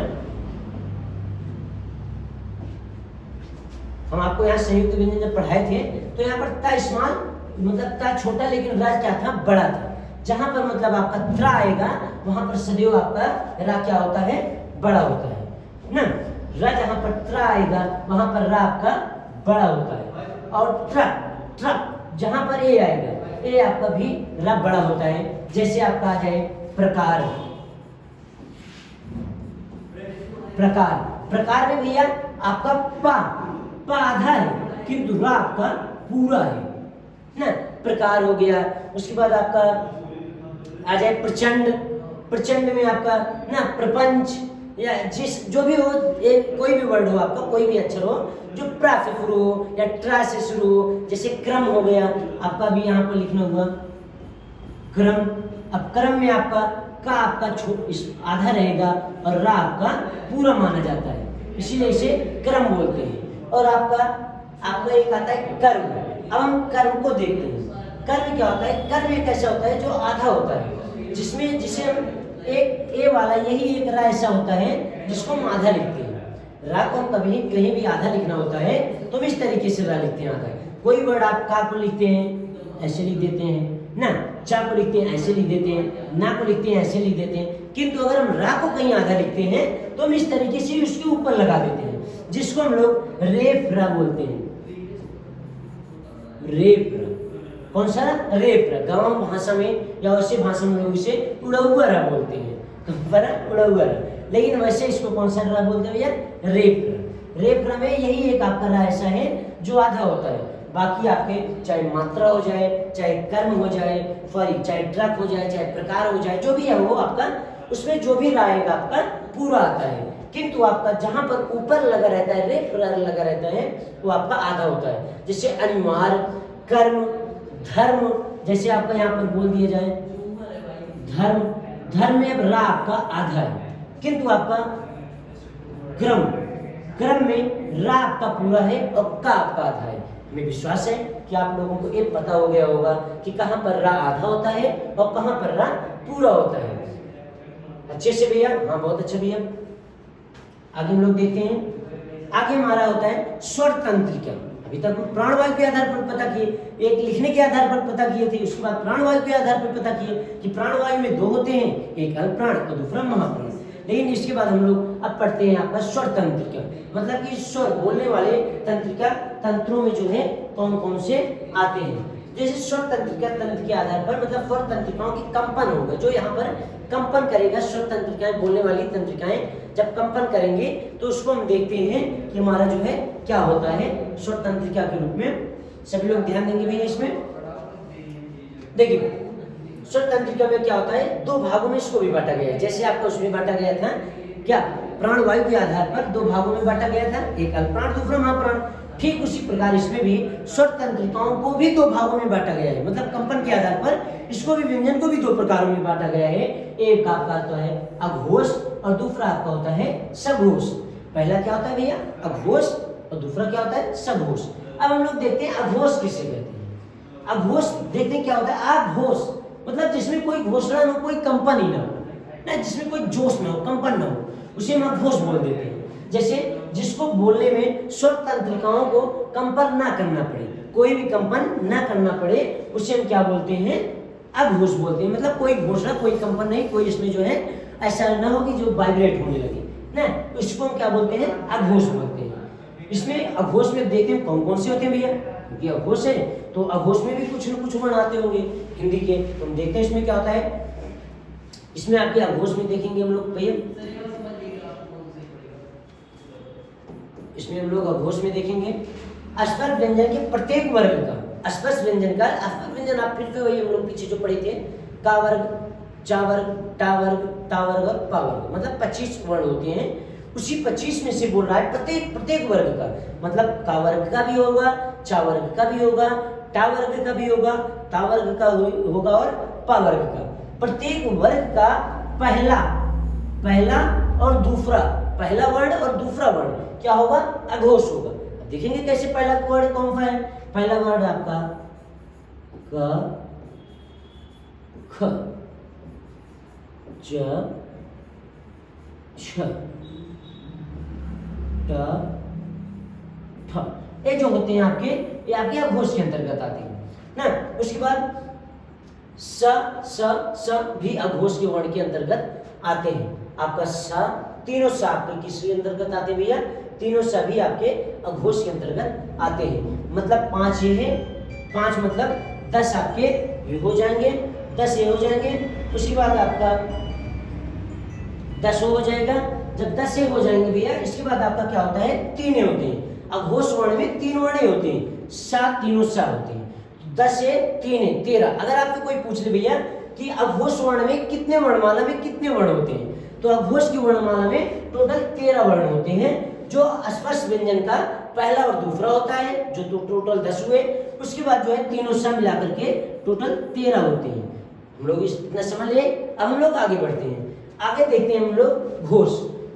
हम आपको यहाँ संयुक्त व्यंजन जब पढ़ाए थे तो यहाँ पर ता इस्तेमाल मतलब ता छोटा लेकिन रा क्या था? बड़ा था। जहां पर मतलब आपका त्रा आएगा वहां पर सदैव आपका रा क्या होता है? बड़ा होता है ना। रा जहां पर त्रा आएगा वहां पर रा आपका बड़ा होता है, और ट्र जहां पर ए आएगा ए आपका भी रा बड़ा होता है। जैसे आपका आ जाए प्रकार में भैया आपका पा आधा है किंतु रा आपका पूरा है ना, प्रकार हो गया। उसके बाद आपका आ जाए प्रचंड में आपका ना प्रपंच, या जो भी हो, कोई भी वर्ड हो आपका, कोई भी अक्षर हो जो प्रा से शुरू हो या ट्रा से शुरू हो। जैसे क्रम हो गया आपका भी यहाँ पर लिखना हुआ क्रम। अब क्रम में आपका का आपका आधा रहेगा और रा आपका पूरा माना जाता है, इसीलिए इसे क्रम बोलते हैं। और आपका एक आता है कर्म। अब हम कर्म को देखते हैं। कर्म क्या होता है? कर्म एक ऐसा होता है जो आधा होता है, जिसे हम एक ए वाला यही एक रा ऐसा होता है जिसको हम आधा लिखते हैं। रा को हम कभी कहीं भी आधा लिखना होता है तो हम इस तरीके से रा लिखते हैं आधा। कोई वर्ड आप का को लिखते हैं ऐसे लिख देते हैं ना, चा को लिखते हैं ऐसे लिख देते हैं, ना को लिखते हैं ऐसे लिख देते हैं। किंतु अगर हम रा को कहीं आधा लिखते हैं तो हम इस तरीके से उसके ऊपर लगा देते हैं, जिसको हम लोग रेफ रा बोलते हैं। रेफ रा कौन सा? रेफ रा। गांव भाषा में या वैसे भाषा में लोग इसे उड़ौआ रा बोलते हैं, उड़ौआ रा। लेकिन वैसे इसको कौन सा रा बोलते हैं भैया? रेफ रा। रेफ रा में यही एक आपका रा ऐसा है जो आधा होता है। बाकी आपके चाहे मात्रा हो जाए, चाहे कर्म हो जाए, चाहे ट्रक हो जाए, चाहे प्रकार हो जाए, जो भी है वो आपका उसमें जो भी रा आएगा आपका पूरा आता है। किंतु आपका जहां पर ऊपर लगा रहता है रेफ रा लगा रहता है वो आपका आधा होता है। जैसे अनिवार्य, कर्म, धर्म, जैसे आपका यहाँ पर बोल दिया जाए धर्म में अब रा आपका आधा है, किंतु आपका क्रम में रा आपका पूरा है और का आपका आधा है। हमें विश्वास है कि आप लोगों को ये पता हो गया होगा कि कहाँ पर रा आधा होता है और कहाँ पर रा पूरा होता है। अच्छे से भैया? हाँ, बहुत अच्छा भैया। आगे हम लोग देखते हैं, आगे हमारा होता है स्वर तंत्रिका। अभी तक प्राणवायु के आधार पर पता किए, एक लिखने के आधार पर पता किए थे, उसके बाद प्राणवायु के आधार पर पता किए कि प्राणवायु में दो होते हैं, एक अल्प प्राण और दूसरा महाप्राण। लेकिन इसके बाद हम लोग अब पढ़ते हैं आपका स्वर तंत्रिका, मतलब कि स्वर बोलने वाले तंत्रिका तंत्रों में जो है कौन कौन से आते हैं। जैसे स्वर तंत्रिका तंत्र के आधार पर मतलब स्वर तंत्रिकाओं की कंपन होगा, जो यहाँ पर कंपन करेगा, स्वर तंत्रिकाएं बोलने वाली तंत्रिकाएं जब कंपन करेंगे तो उसको हम देखते हैं कि हमारा जो है क्या होता है स्वर तंत्रिका के रूप में। सभी लोग ध्यान देंगे भैया इसमें। देखिए स्वर तंत्रिका में क्या होता है, दो भागों में इसको भी बांटा गया है। जैसे आपको उसमें बांटा गया था क्या, प्राणवायु के आधार पर दो भागों में बांटा गया था, एक अल्प प्राण दूसरा महाप्राण। ठीक उसी प्रकार इसमें भी स्वर तंत्रिकाओं को भी दो भागों में बांटा गया है, मतलब कंपन के आधार पर इसको भी, व्यंजन को भी दो प्रकारों में बांटा गया है। एक आपका होता है अघोष और दूसरा आपका होता है सघोष। पहला क्या होता है भैया, अघोष, और दूसरा क्या होता है सघोष। अब हम लोग देखते हैं अघोष किसे कहते हैं। अघोष देखते हैं क्या होता है, अघोष मतलब जिसमें कोई घोषणा न हो, कोई कंपन ही ना हो, जिसमें कोई जोश ना हो, कंपन ना हो, उसे हम अघोष बोल देते हैं। जैसे जिसको बोलने में स्वर तंत्रिकाओं को कंपन ना करना पड़े, कोई भी कंपन ना करना पड़े, उसे हम क्या बोलते हैं, अघोष बोलते हैं। मतलब कोई घोषणा, कोई कंपन नहीं, कोई इसमें जो है ऐसा ना हो कि जो वाइब्रेट होने लगे ना, तो इसको हम क्या बोलते हैं, अघोष बोलते हैं। इसमें अघोष में देखते हैं कौन कौन से होते हैं भैया, क्योंकि अघोष है तो अघोष में भी कुछ न कुछ वर्ण आते होंगे हिंदी के, तो हम देखते हैं इसमें क्या होता है। इसमें आपके अघोष में देखेंगे हम लोग भैया, इसमें हम लोग अघोष में देखेंगे अस्वर व्यंजन के प्रत्येक वर्ग का, अस्पर्श व्यंजन का, अस्पर्श व्यंजन आप फिर वही हम लोग पीछे जो पढ़े थे, का वर्ग, चा वर्ग, टा वर्ग, ता वर्ग और पा वर्ग, मतलब 25 वर्ण होते हैं। उसी 25 में से बोल रहा है प्रत्येक वर्ग का, मतलब का वर्ग का भी होगा, चा वर्ग का भी होगा, टा वर्ग का भी होगा, ता वर्ग का होगा और पा वर्ग का। प्रत्येक वर्ग का पहला और दूसरा, पहला वर्ण और दूसरा वर्ण क्या होगा, अघोष होगा। अब देखेंगे कैसे पहला वर्ण कौन सा है। पहला वर्ण आपका क, ख, च, छ, ट, ठ, ये जो होते हैं आपके, ये आपके अघोष के अंतर्गत आते हैं ना। उसके बाद स भी अघोष के वर्ण के अंतर्गत आते हैं। आपका स, तीनों स आपके किसके अंतर्गत आते हैं भैया, तीनों स भी आपके अघोष के अंतर्गत आते हैं। मतलब 5 ये है, 5 मतलब 10 आपके ये हो जाएंगे, 10 ये हो जाएंगे। उसके बाद आपका 10 हो जाएगा। जब 10 ये हो जाएंगे भैया, इसके बाद आपका क्या होता है, 3 होते हैं। अघोष वर्ण में 3 वर्ण होते हैं, सा तीनों सा होते हैं। 10 है 3 है 13। अगर आपसे कोई पूछ ले भैया कि अघोष वर्ण में कितने वर्णमाला में कितने वर्ण होते हैं, तो अघोष की वर्णमाला में टोटल 13 वर्ण होते हैं, जो अस्पर्श व्यंजन का पहला और दूसरा होता है, जो तो टोटल 10 हुए। उसके बाद जो है तीनों सब मिलाकर के टोटल 13 होते हैं। हम लोग इतना समझ लिए। अब हम लोग आगे बढ़ते हैं, आगे देखते हैं हम लोग घोष।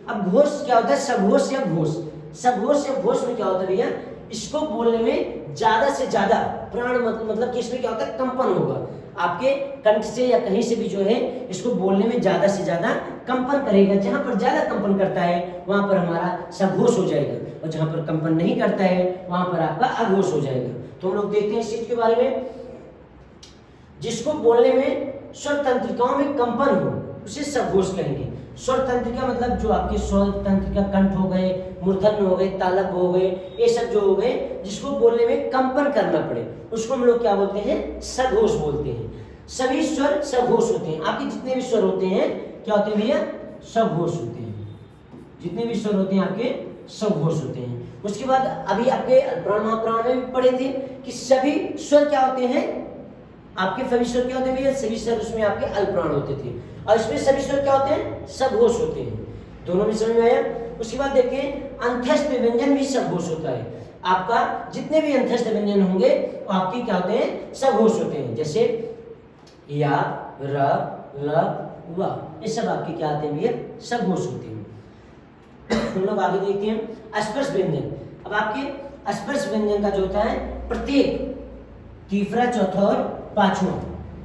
अब घोष क्या होता है, सघोष या घोष। सघोष या घोष में क्या होता है भैया, इसको बोलने में ज्यादा से ज्यादा प्राण मतलब कि इसमें क्या होता है, कंपन होगा आपके कंठ से या कहीं से भी जो है इसको बोलने में ज्यादा से ज्यादा कंपन करेगा। जहां पर ज्यादा कंपन करता है वहां पर हमारा सघोष हो जाएगा, और जहां पर कंपन नहीं करता है वहां पर आपका अघोष हो जाएगा। तो हम लोग देखते हैं इस चीज के बारे में। जिसको बोलने में स्वर तंत्रिकाओं में कंपन हो उसे सघोष कहेंगे। स्वर तंत्रिका मतलब जो आपके स्वर तंत्रिका, कंठ हो गए, मूर्धन्य हो गए, तालव्य हो गए, ये सब जो हो गए जिसको बोलने में कंपन करना पड़े उसको हम लोग क्या बोलते हैं, सघोष बोलते हैं। सभी स्वर सघोष होते हैं। आपके जितने भी स्वर होते हैं क्या होते हैं भैया, सघोष होते हैं। जितने भी स्वर होते हैं आपके सघोष होते हैं। उसके बाद अभी आपके प्राण महाप्राण में भी पढ़े थे कि सभी स्वर क्या होते हैं, आपके सभी स्वर क्या होते हैं भैया, सभी स्वर उसमें आपके अल्पप्राण होते थे, और इसमें सभी स्वर क्या होते हैं, सघोष होते हैं। दोनों में समझ में आया। उसके बाद देखिए अंत्यस्थ व्यंजन भी सघोष होता है। आपका जितने भी अंत्यस्थ व्यंजन होंगे वो आपके क्या होते हैं, सघोष होते हैं। जैसे या, र, ल, व, ये सब आपके क्या आते हैं भैया, सघोष होते हैं। हम लोग आगे देखते हैं स्पर्श व्यंजन। अब आपके स्पर्श व्यंजन का जो होता है प्रत्येक तीसरा, चौथा और पांचवा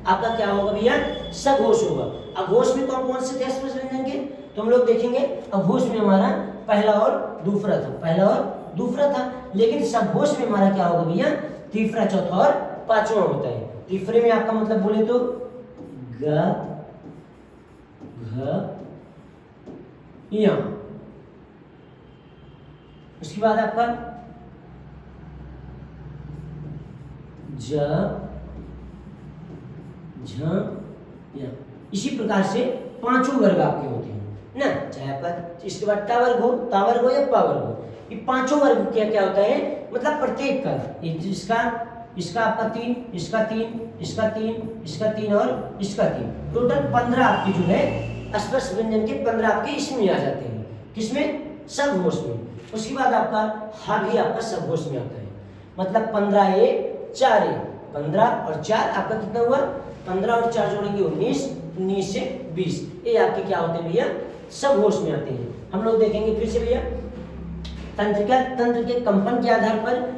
आपका क्या होगा भैया, सघोष होगा। अघोष में कौन कौन से थे स्पर्श व्यंजन के, तो हम लोग देखेंगे। अघोष में हमारा पहला और दूसरा था, पहला और दूसरा था, लेकिन सघोष में हमारा क्या होगा भैया, तीसरा, चौथा और पांचवा होता है। तीसरे में आपका मतलब बोले तो ग, घ, य। उसके बाद आपका ज, झ, य। इसी प्रकार से पांचों वर्ग आपके होते हैं ना, चाहे आपका इसके बाद टा वर्ग हो, ता वर्ग हो या पा वर्ग हो, ये पांचों वर्ग क्या क्या होता है, मतलब प्रत्येक का इसका आपका 3, इसका 3, इसका 3, इसका 3 और इसका 3, टोटल 15 आपके जो है स्पर्श व्यंजन के 15 आपके इसमें आ जाते हैं। किसमें, सघोष में। उसके बाद आपका हा भी आपका सघोष में आता है, मतलब 15 ए 4 ए, 15 और 4 आपका कितना हुआ, 15 और 4 जोड़ेंगे 19, 19 से 20, ये आपके क्या होते हैं भैया, सघोष में आते हैं। हम लोग देखेंगे फिर से भैया, तंत्र के कंपन के आधार पर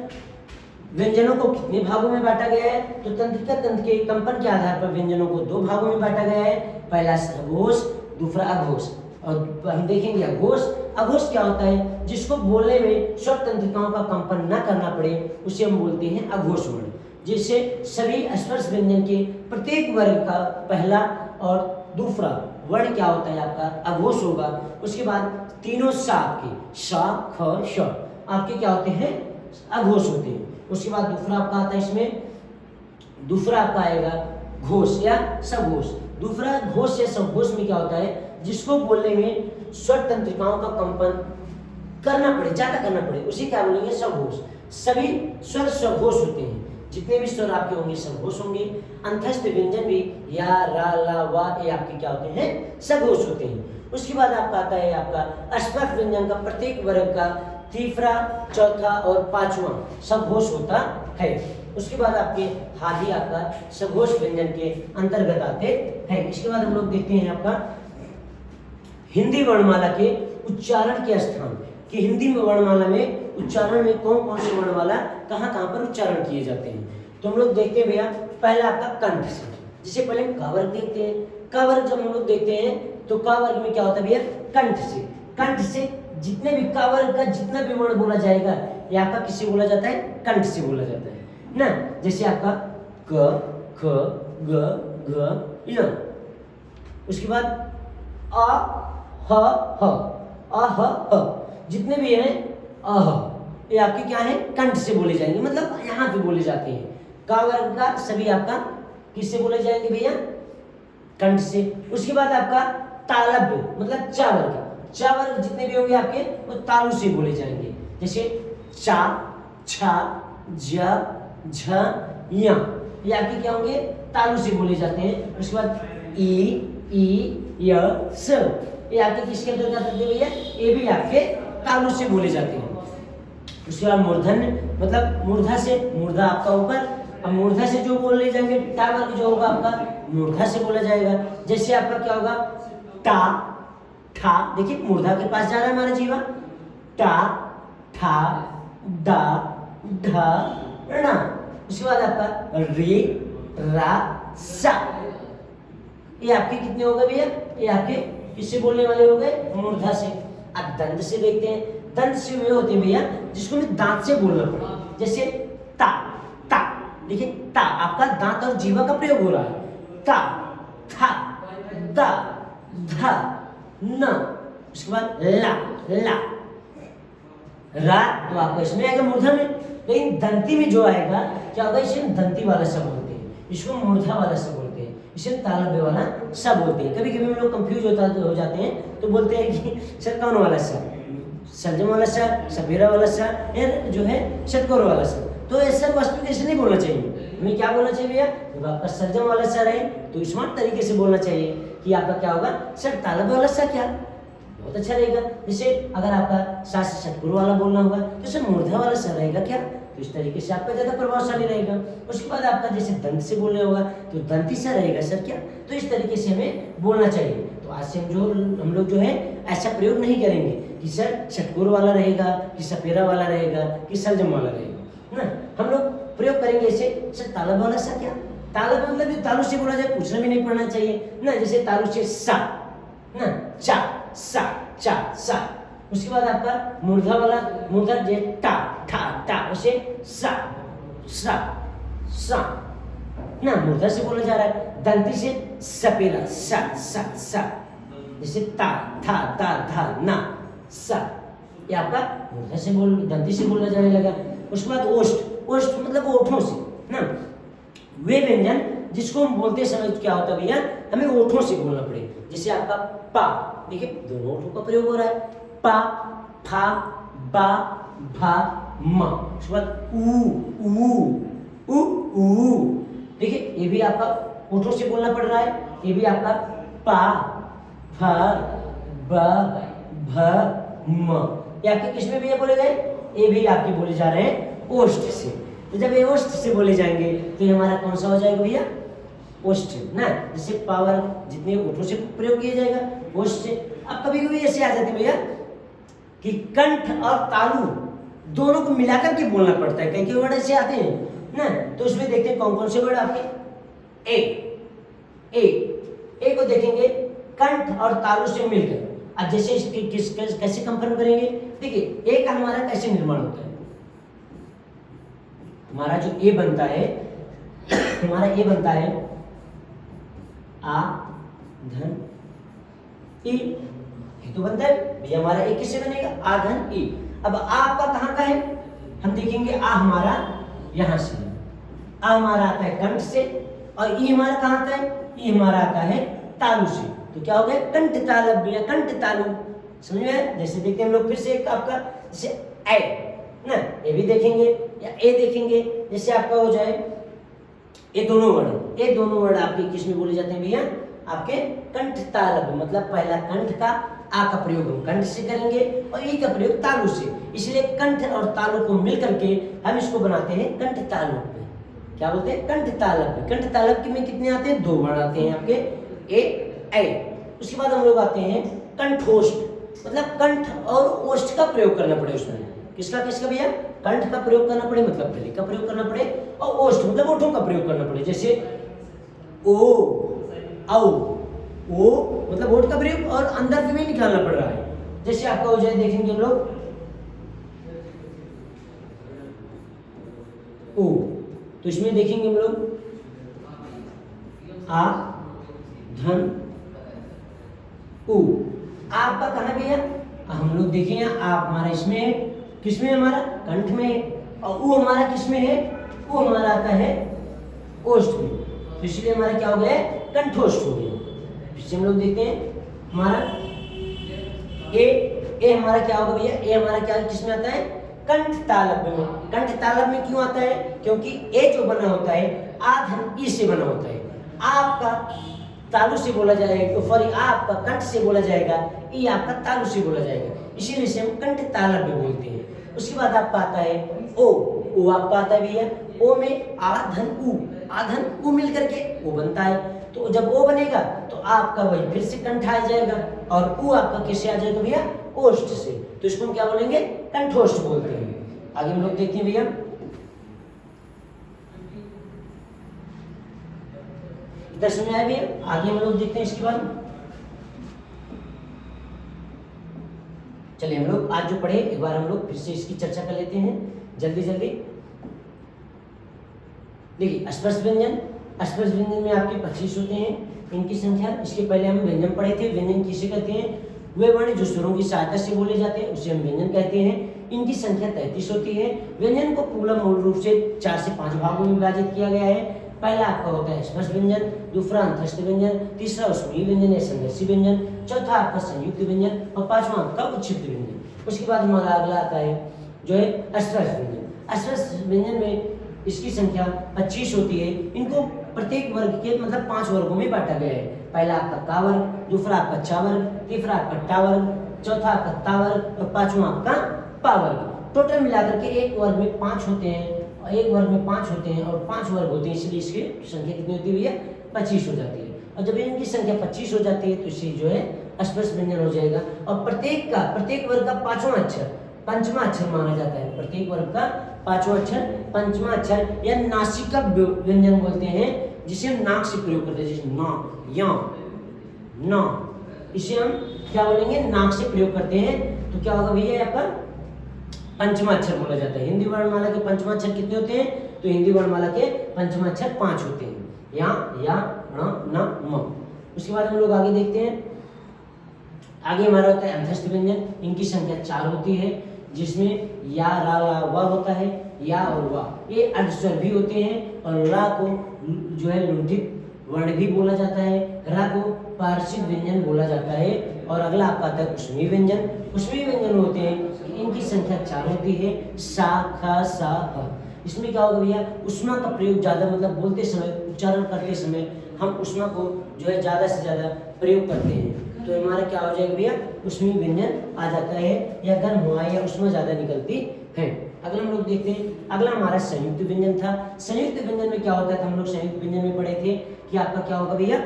व्यंजनों को कितने भागों में बांटा गया है, तो तंत्र के कंपन के आधार पर व्यंजनों को 2 भागों में बांटा गया है, पहला सघोष, दूसरा अघोष। और हम देखेंगे अघोष। अघोष क्या होता है, जिसको बोलने में स्वर तंत्रिकाओं का कंपन न करना पड़े, उसे हम बोलते हैं अघोष वर्ण। जिससे सभी स्पर्श व्यंजन के प्रत्येक वर्ग का पहला और दूसरा वर्ण क्या होता है आपका, अघोष होगा। उसके बाद तीनों सा आपके सा, ख, श आपके क्या होते हैं, अघोष होते हैं। उसके बाद दूसरा आपका आता है, इसमें दूसरा आपका आएगा घोष या सघोष। दूसरा घोष या सघोष में क्या होता है, जिसको बोलने में स्वर तंत्रिकाओं का कंपन करना पड़े, ज्यादा करना पड़े, उसे क्या बोलेंगे, सघोष। सभी स्वर सघोष होते हैं, जितने भी स्वर आपके होंगे सघोष होंगे। अंतस्थ व्यंजन भी या, रा, ला, वा, ये आपके क्या होते हैं, सघोष होते हैं। उसके बाद आपका आता है आपका स्पर्श व्यंजन का प्रत्येक वर्ग का तीसरा, चौथा और पांचवा सघोष होता है। उसके बाद आपके हादी आपका सघोष व्यंजन के अंतर्गत आते हैं। इसके बाद हम लोग देखते हैं आपका हिंदी वर्णमाला के उच्चारण के स्थान, कि हिंदी वर्णमाला में उच्चारण में कौन कौन से वर्णमाला कहाँ कहाँ पर उच्चारण किए जाते हैं। तो हम लोग देखते हैं भैया, पहला आपका कंठ से, जिसे पहले का वर्ग देखते हैं। का वर्ग जब हम लोग देखते हैं तो का वर्ग में क्या होता है भैया, कंठ से। कंठ से जितने भी का वर्ग का जितना भी वर्ण बोला जाएगा, ये आपका किससे बोला जाता है, कंठ से बोला जाता है ना। जैसे आपका क, ख, ग, घ, य। उसके बाद अ, ह, ह, अ, ह, ह, जितने भी हैं अह, ये आपके क्या है, कंठ से बोले जाएंगे, मतलब यहाँ पे बोले जाते हैं। का वर्ग का सभी आपका किससे बोले जाएंगे भैया, कंठ से। उसके बाद आपका तालव्य मतलब चा वर्ग, चा वर्ग जितने भी होंगे आपके वो तालु से बोले जाएंगे। जैसे चा, छा, ज, झ, य, ये आपके क्या होंगे, तालु से बोले जाते हैं। उसके बाद ई, य, स, ये आपके किसके अंतर्गत आते हैं भैया, ये भी आपके तालु से बोले जाते हैं। उसके बाद मूर्धन्य मतलब मूर्धा से, मूर्धा आपका ऊपर, अब मूर्धा से जो बोले जाएंगे टा वर्ग जो होगा आपका मूर्धा से बोला जाएगा। जैसे आपका क्या होगा, टा, ठा, देखिए मूर्धा के पास जा रहा है हमारा जीवा, टा, ठा, डा, ढा, णा। उसके बाद आपका रे, रा, सा, ये आपके कितने हो गए भैया, ये आपके किससे बोलने वाले हो गए, मूर्धा से। अब दंत से देखते हैं, दंत से वे होते हैं भैया जिसको हमें दांत से बोलना पड़े। जैसे ता, ता, देखिए ता आपका दांत और जीवा का प्रयोग हो रहा है, ता, था, दा, धा, न। उसके बाद ला, ला, रा, तो आपका इसमें आएगा मूर्धा में। लेकिन दंती में जो आएगा क्या होगा, इसे दंती वाला सा बोलते हैं, इसको मूर्धा वाला सा बोलते हैं, इसे तालव्य वाला सा बोलते हैं। कभी कभी हम लोग कंफ्यूज हो जाते हैं तो बोलते हैं कि सर कौन वाला सा, सर्जम वाला सा, सपेरा वाला सा, या जो है षटकोर वाला सा। तो ऐसा वस्तु कैसे नहीं बोलना चाहिए, हमें क्या बोलना चाहिए भैया, जब आपका सर्जम वाला सा रहे तो स्मार्ट तरीके से बोलना चाहिए कि आपका क्या होगा, सर तालव्य वाला सा, क्या बहुत अच्छा रहेगा। जैसे अगर आपका सास षटकोर वाला बोलना होगा तो सर मूर्धा वाला सा रहेगा क्या, तो इस तरीके से आपका ज्यादा प्रभावशाली रहेगा। उसके बाद आपका जैसे दंत से बोलने होगा तो दंती सा रहेगा सर क्या, तो इस तरीके से हमें बोलना चाहिए। तो आज से हम लोग जो है ऐसा प्रयोग नहीं करेंगे कि सर षटकोर वाला रहेगा, कि सपेरा वाला रहेगा, कि सर्जम वाला रहेगा ना। हम लोग प्रयोग करेंगे ऐसे, सर तालव्य वाला सा, क्या तालव्य मतलब तालु से बोला जाए, पूछना भी नहीं पड़ना चाहिए ना। जैसे तालु से सा ना, चा, सा, चा, सा, उसके बाद आपका मूर्धा वाला, मूर्धा जे टा ठा टा, उसे सा सा सा ना, मूर्धा से बोला जा रहा है। दंती से सपेरा सा सा सा, जैसे ता था ता था ना सा, ये आपका मूर्धा से दंती से बोला जाने लगा। उसके बाद ओष्ठ, ओष्ठ मतलब ओठों से ना, वे व्यंजन जिसको हम बोलते समय क्या होता है भैया, हमें ओठों से बोलना पड़े। जैसे आपका पा, देखिए दोनों ओठों का प्रयोग हो रहा है, पा फा बा भा मा। उसके बाद ऊ ऊ, देखिए ये भी आपका ओठों से बोलना पड़ रहा है। ये भी आपका पा फा बा भा मा, ये आपके किस में भैया बोले गए, ये भी आपके बोले जा रहे हैं ओष्ठ से। तो जब ये ओष्ठ से बोले जाएंगे तो ये हमारा कौन सा हो जाएगा भैया, ओष्ठ ना, जिससे पावर जितने ओठों से प्रयोग किया जाएगा ओष्ठ से। अब कभी कभी ऐसे आ जाते भैया कि कंठ और तालु दोनों को मिलाकर के बोलना पड़ता है, कई वर्ड ऐसे आते हैं ना। तो उसमें देखते हैं कौन कौन से वर्ड आपके, ए को देखेंगे कंठ और तालु से मिलकर। अब जैसे इसके कैसे कंफर्म करेंगे, देखिए ए का हमारा कैसे निर्माण होता है, हमारा जो ए बनता है, हमारा ए बनता है आ धन ई, तो बनता है भैया हमारा ए किससे बनेगा, आ धन ई। अब आ आपका कहाँ का है, हम देखेंगे आ हमारा यहां से, आ हमारा आता है कंठ से, और ई हमारा कहाँ आता है, ई हमारा आता है तालु से। तो क्या हो गया, कंठ तालव भैया, कंठ तालु, समझ में। जैसे देखते हैं हम लोग फिर से एक आपका, जैसे ए ना, ये भी देखेंगे या ए देखेंगे, जैसे आपका हो जाए ये दोनों वर्ड आपके किस में बोले जाते हैं भैया, आपके कंठ तालव, मतलब पहला कंठ का आ का प्रयोग हम कंठ से करेंगे और ई का प्रयोग तालु से, इसलिए कंठ और तालु को मिल करके हम इसको बनाते हैं कंठ तालव में। क्या बोलते हैं, कंठ तालव। कंठ तालव में कितने आते हैं, 2 वर्ड आते हैं आपके ए। उसके बाद हम लोग आते हैं कंठोष्ठ, मतलब कंठ और ओष्ठ का प्रयोग करना पड़े उसमें, किसका भैया, कंठ का प्रयोग करना पड़े, मतलब गले का प्रयोग करना पड़े, और ओष्ठ मतलब ओठों का प्रयोग करना पड़े। जैसे ओ औ, ओ मतलब ओठ का प्रयोग और अंदर से भी निकालना पड़ रहा है। जैसे आपका हो जाए, देखेंगे हम लोग ओ, तो इसमें देखेंगे हम लोग आ धन ऊ, आपका कहाँ भैया, हम लोग देखें आप हमारा इसमें किसमें, हमारा कंठ में, और ऊ हमारा किसमें है, वो हमारा आता है ओष्ठ में। तो इसलिए हमारा क्या हो गया, कंठोष्ठ हो गया। इससे हम लोग देखते हैं हमारा ए हमारा क्या होगा भैया, ए हमारा क्या किसमें आता है, कंठ तालव्य में। कंठ तालव्य में क्यों आता है, क्योंकि ए जो बना होता है आ धन ई से बना होता है। आपका तालु से बोला जाएगा, सॉरी आपका कंठ से बोला जाएगा, ई आपका तालु से बोला जाएगा, इसीलिए इसे हम कंठ तालव्य बोलते हैं। उसके बाद आपका आता है ओ आपका आता है भैया, ओ में आ धन ऊ मिल करके ओ बनता है। तो जब ओ बनेगा तो आपका वही फिर से कंठ आ जाएगा, और ऊ आपका किससे आ जाएगा भैया, ओष्ठ से। तो इसको हम क्या बोलेंगे, कंठोष्ठ बोलते हैं। आगे हम लोग देखते हैं भैया, इधर समझ आया भैया। आगे हम लोग देखते हैं इसके बाद, चलिए हम लोग आज जो पढ़े एक बार हम लोग फिर से इसकी चर्चा कर लेते हैं जल्दी। देखिए स्पर्श व्यंजन में आपके 25 होते हैं, इनकी संख्या। इसके पहले हम व्यंजन पढ़े थे। व्यंजन किसे कहते हैं, वे वर्ण जो स्वरों की सहायता से बोले जाते हैं उसे हम व्यंजन कहते हैं। इनकी संख्या 33 होती है। व्यंजन को मूल रूप से 4 से 5 भागों में विभाजित किया गया है। पहला आपका होता है स्पर्श व्यंजन, दूसरा अंतस्थ व्यंजन, तीसरा उसमेय व्यंजन या संघर्षी व्यंजन, चौथा आपका संयुक्त व्यंजन, और पांचवा आपका उच्छिष्ट व्यंजन। उसके बाद हमारा अगला आता है जो है अस्पर्श व्यंजन। अस्पर्श व्यंजन में इसकी संख्या 25 होती है। इनको प्रत्येक वर्ग के मतलब 5 वर्गों में बांटा गया है। पहला आपका का वर्ग, दूसरा आपका चा वर्ग, तीसरा आपका टा वर्ग, चौथा आपका ता वर्ग, और पांचवा आपका पा वर्ग। टोटल मिलाकर के एक वर्ग में 5 होते हैं, और एक वर्ग में 5 होते हैं और 5 वर्ग होते हैं, इसलिए इसकी संख्या कितनी होती है भैया, 25 हो जाती है। और जब इनकी संख्या 25 हो जाती है तो इसे जो है स्पर्श व्यंजन हो जाएगा। और प्रत्येक वर्ग का पंचमा अक्षर माना जाता है। प्रत्येक वर्ग का पंचमा अक्षर या नासिका व्यंजन बोलते हैं, जिसे हम नाक से प्रयोग करते हैं। जैसे ना, या, ना, इसे हम क्या बोलेंगे, नाक से प्रयोग करते हैं। तो क्या होगा भैया, आपका पंचमाक्षर बोला जाता है। हिंदी वर्णमाला के पंचमाक्षर कितने होते हैं, तो हिंदी वर्णमाला के पंचमाक्षर 5 होते हैं, या ण न म। उसके बाद हम लोग आगे देखते हैं, आगे हमारा होता है अंतस्थ व्यंजन। इनकी संख्या 4 होती है, जिसमें या, रा, ला, वा होता है। या और वा ये अर्धस्वर भी होते हैं, और रा को जो है लुंठित वर्ण भी बोला जाता है, रा को पार्श्विक व्यंजन बोला जाता है। और अगला आपका आता है ऊष्मीय व्यंजन। ऊष्मीय व्यंजन होते हैं, इनकी संख्या 4 होती है, सा, ख, सा, ह। इसमें क्या होगा भैया, ऊष्मा का प्रयोग ज्यादा, मतलब बोलते समय, उच्चारण करते समय हम ऊष्मा को जो है ज्यादा से ज्यादा प्रयोग करते हैं। तो हमारा क्या हो जाएगा भैया, ऊष्मीय व्यंजन आ जाता है, या गर्म हुआ या ऊष्मा ज्यादा निकलती है। अगला हम लोग देखते हैं, अगला हमारा संयुक्त व्यंजन था। संयुक्त व्यंजन में क्या होता था, हम लोग संयुक्त व्यंजन में पढ़े थे कि आपका क्या होगा भैया,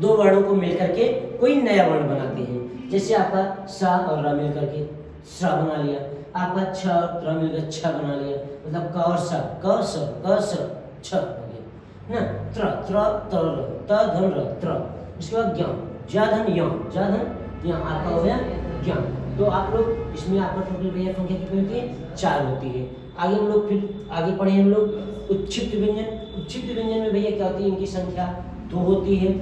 2 वर्णों को मिलकर के कोई नया वर्ण बनाते हैं। जैसे आपका स और र मिलकर के स बना लिया, आपका छ और र मिलकर छ बना लिया, मतलब क और स, क स छ हो गया ना। त्र त धन र त्र। उसके बाद ज्ञ, ज्या धन या आपका हो गया ज्ञ। तो आप लोग इसमें आपका टोटल भैया संख्या कितनी होती है, 4 होती है। आगे हम लोग फिर आगे पढ़े हम लोग उच्छिष्ट व्यंजन। उच्छिष्ट व्यंजन में भैया क्या होती है, इनकी संख्या 2 होती है,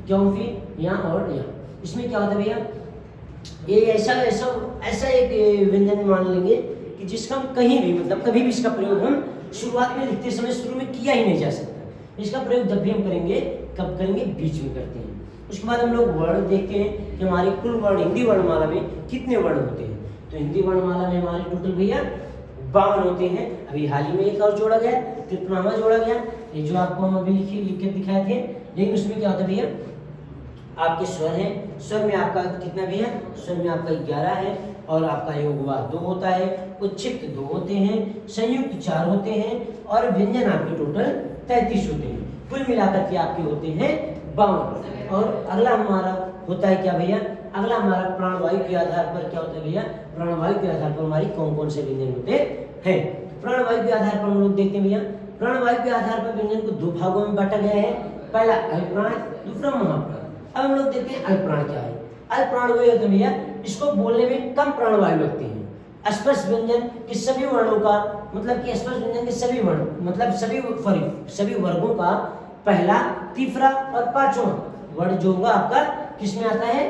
क्योंकि यहाँ और यहाँ। इसमें क्या होता है भैया, ये ऐसा एक व्यंजन मान लेंगे कि जिसका हम कहीं भी, मतलब कभी भी इसका प्रयोग हम शुरुआत में लिखते समय शुरू में किया ही नहीं जा सकता। इसका प्रयोग जब भी हम करेंगे, कब करेंगे, बीच में करते हैं। उसके बाद हम लोग वर्ण देखते हैं कि हमारी कुल वर्ण हिंदी वर्णमाला में कितने वर्ण होते हैं। तो हिंदी वर्णमाला में हमारे टोटल भैया 52 होते हैं। अभी हाल ही में एक और जोड़ा गया, त्रिपुरामा जोड़ा गया, ये जो आपको हम अभी लिख के दिखाए थे। लेकिन उसमें क्या होता है भैया, आपके स्वर हैं, स्वर में आपका कितना भैया, स्वर में आपका 11 है, और आपका योगवाद 2 होता है, उच्छिष्ट 2 होते हैं, संयुक्त 4 होते हैं, और व्यंजन आपके टोटल 33 होते हैं। कुल मिलाकर के आपके होते हैं 52। और अगला हमारा होता है क्या भैया, अगला हमारा प्राणवायु के आधार पर क्या होता है भैया, प्राणवायु के आधार पर हमारी कौन कौन से व्यंजन होते हैं। प्राणवायु के आधार पर हम लोग देखते हैं भैया, प्राणवायु के आधार पर व्यंजन को 2 भागों में बांटा गया है, पहला अल्पप्राण, दूसरा महाप्राण। अब हम लोग देखते हैं अल्पप्राण क्या है। अल्पप्राण वही होते हैं भैया, इसको बोलने में कम प्राणवायु लगती है। स्पर्श व्यंजन के सभी वर्णों का, मतलब कि स्पर्श व्यंजन के सभी वर्ण, मतलब सभी वर्गों का पहला, तीसरा और 5वां वर्ण जो होगा आपका किस में आता है,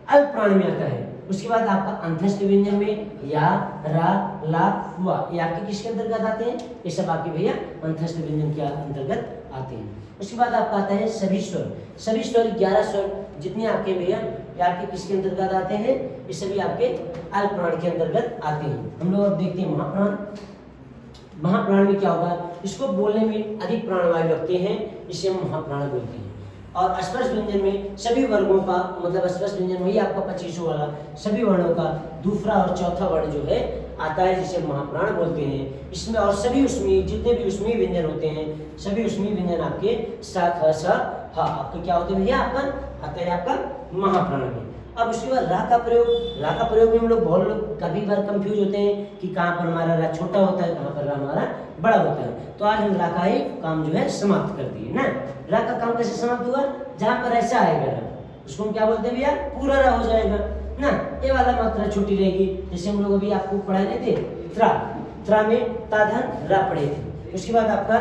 अल्पप्राण में आता है। उसके बाद आपका अंतस्थ व्यंजन में या, रा, ला, वा, ये आपके किसके अंतर्गत आते हैं, ये सब आपके भैया अंतस्थ व्यंजन के अंतर्गत आते हैं। उसके बाद आपका आता है सभी स्वर। सभी स्वर 11 स्वर जितने आपके भैया, ये आपके किसके अंतर्गत आते हैं, ये सभी आपके अल्पप्राण के अंतर्गत आते हैं। हम लोग अब देखते हैं महाप्राण। महाप्राण में क्या होगा, इसको बोलने में अधिक प्राणवायु लगते हैं, इसे हम महाप्राण बोलते हैं। और स्पर्श व्यंजन में सभी वर्गों का, मतलब स्पर्श व्यंजन वही आपका 25 वाला, सभी वर्णों का दूसरा और चौथा वर्ण जो है आता है, जिसे महाप्राण बोलते हैं। इसमें और सभी उसमें जितने भी उसमें व्यंजन होते हैं, सभी उसमें व्यंजन आपके सा, ख, स, ह आपके क्या होते हैं भैया, आपका आता है आपका महाप्राण में। अब उसके बाद रा का प्रयोग भी हम लोग बहुत लोग कभी बार कंफ्यूज होते हैं कि कहाँ पर हमारा रा छोटा होता है, कहाँ पर रा हमारा बड़ा होता है। तो आज हम रा का ही काम जो है समाप्त कर दिए ना। रा का काम कैसे समाप्त हुआ, जहाँ पर ऐसा आएगा रा, उसको हम क्या बोलते हैं भैया, पूरा रा हो जाएगा ना। ये वाला मात्रा छोटी रहेगी, जैसे हम लोग अभी आपको पढ़ाए नहीं थे, त्रा में ता धन रा पढ़े थे। उसके बाद आपका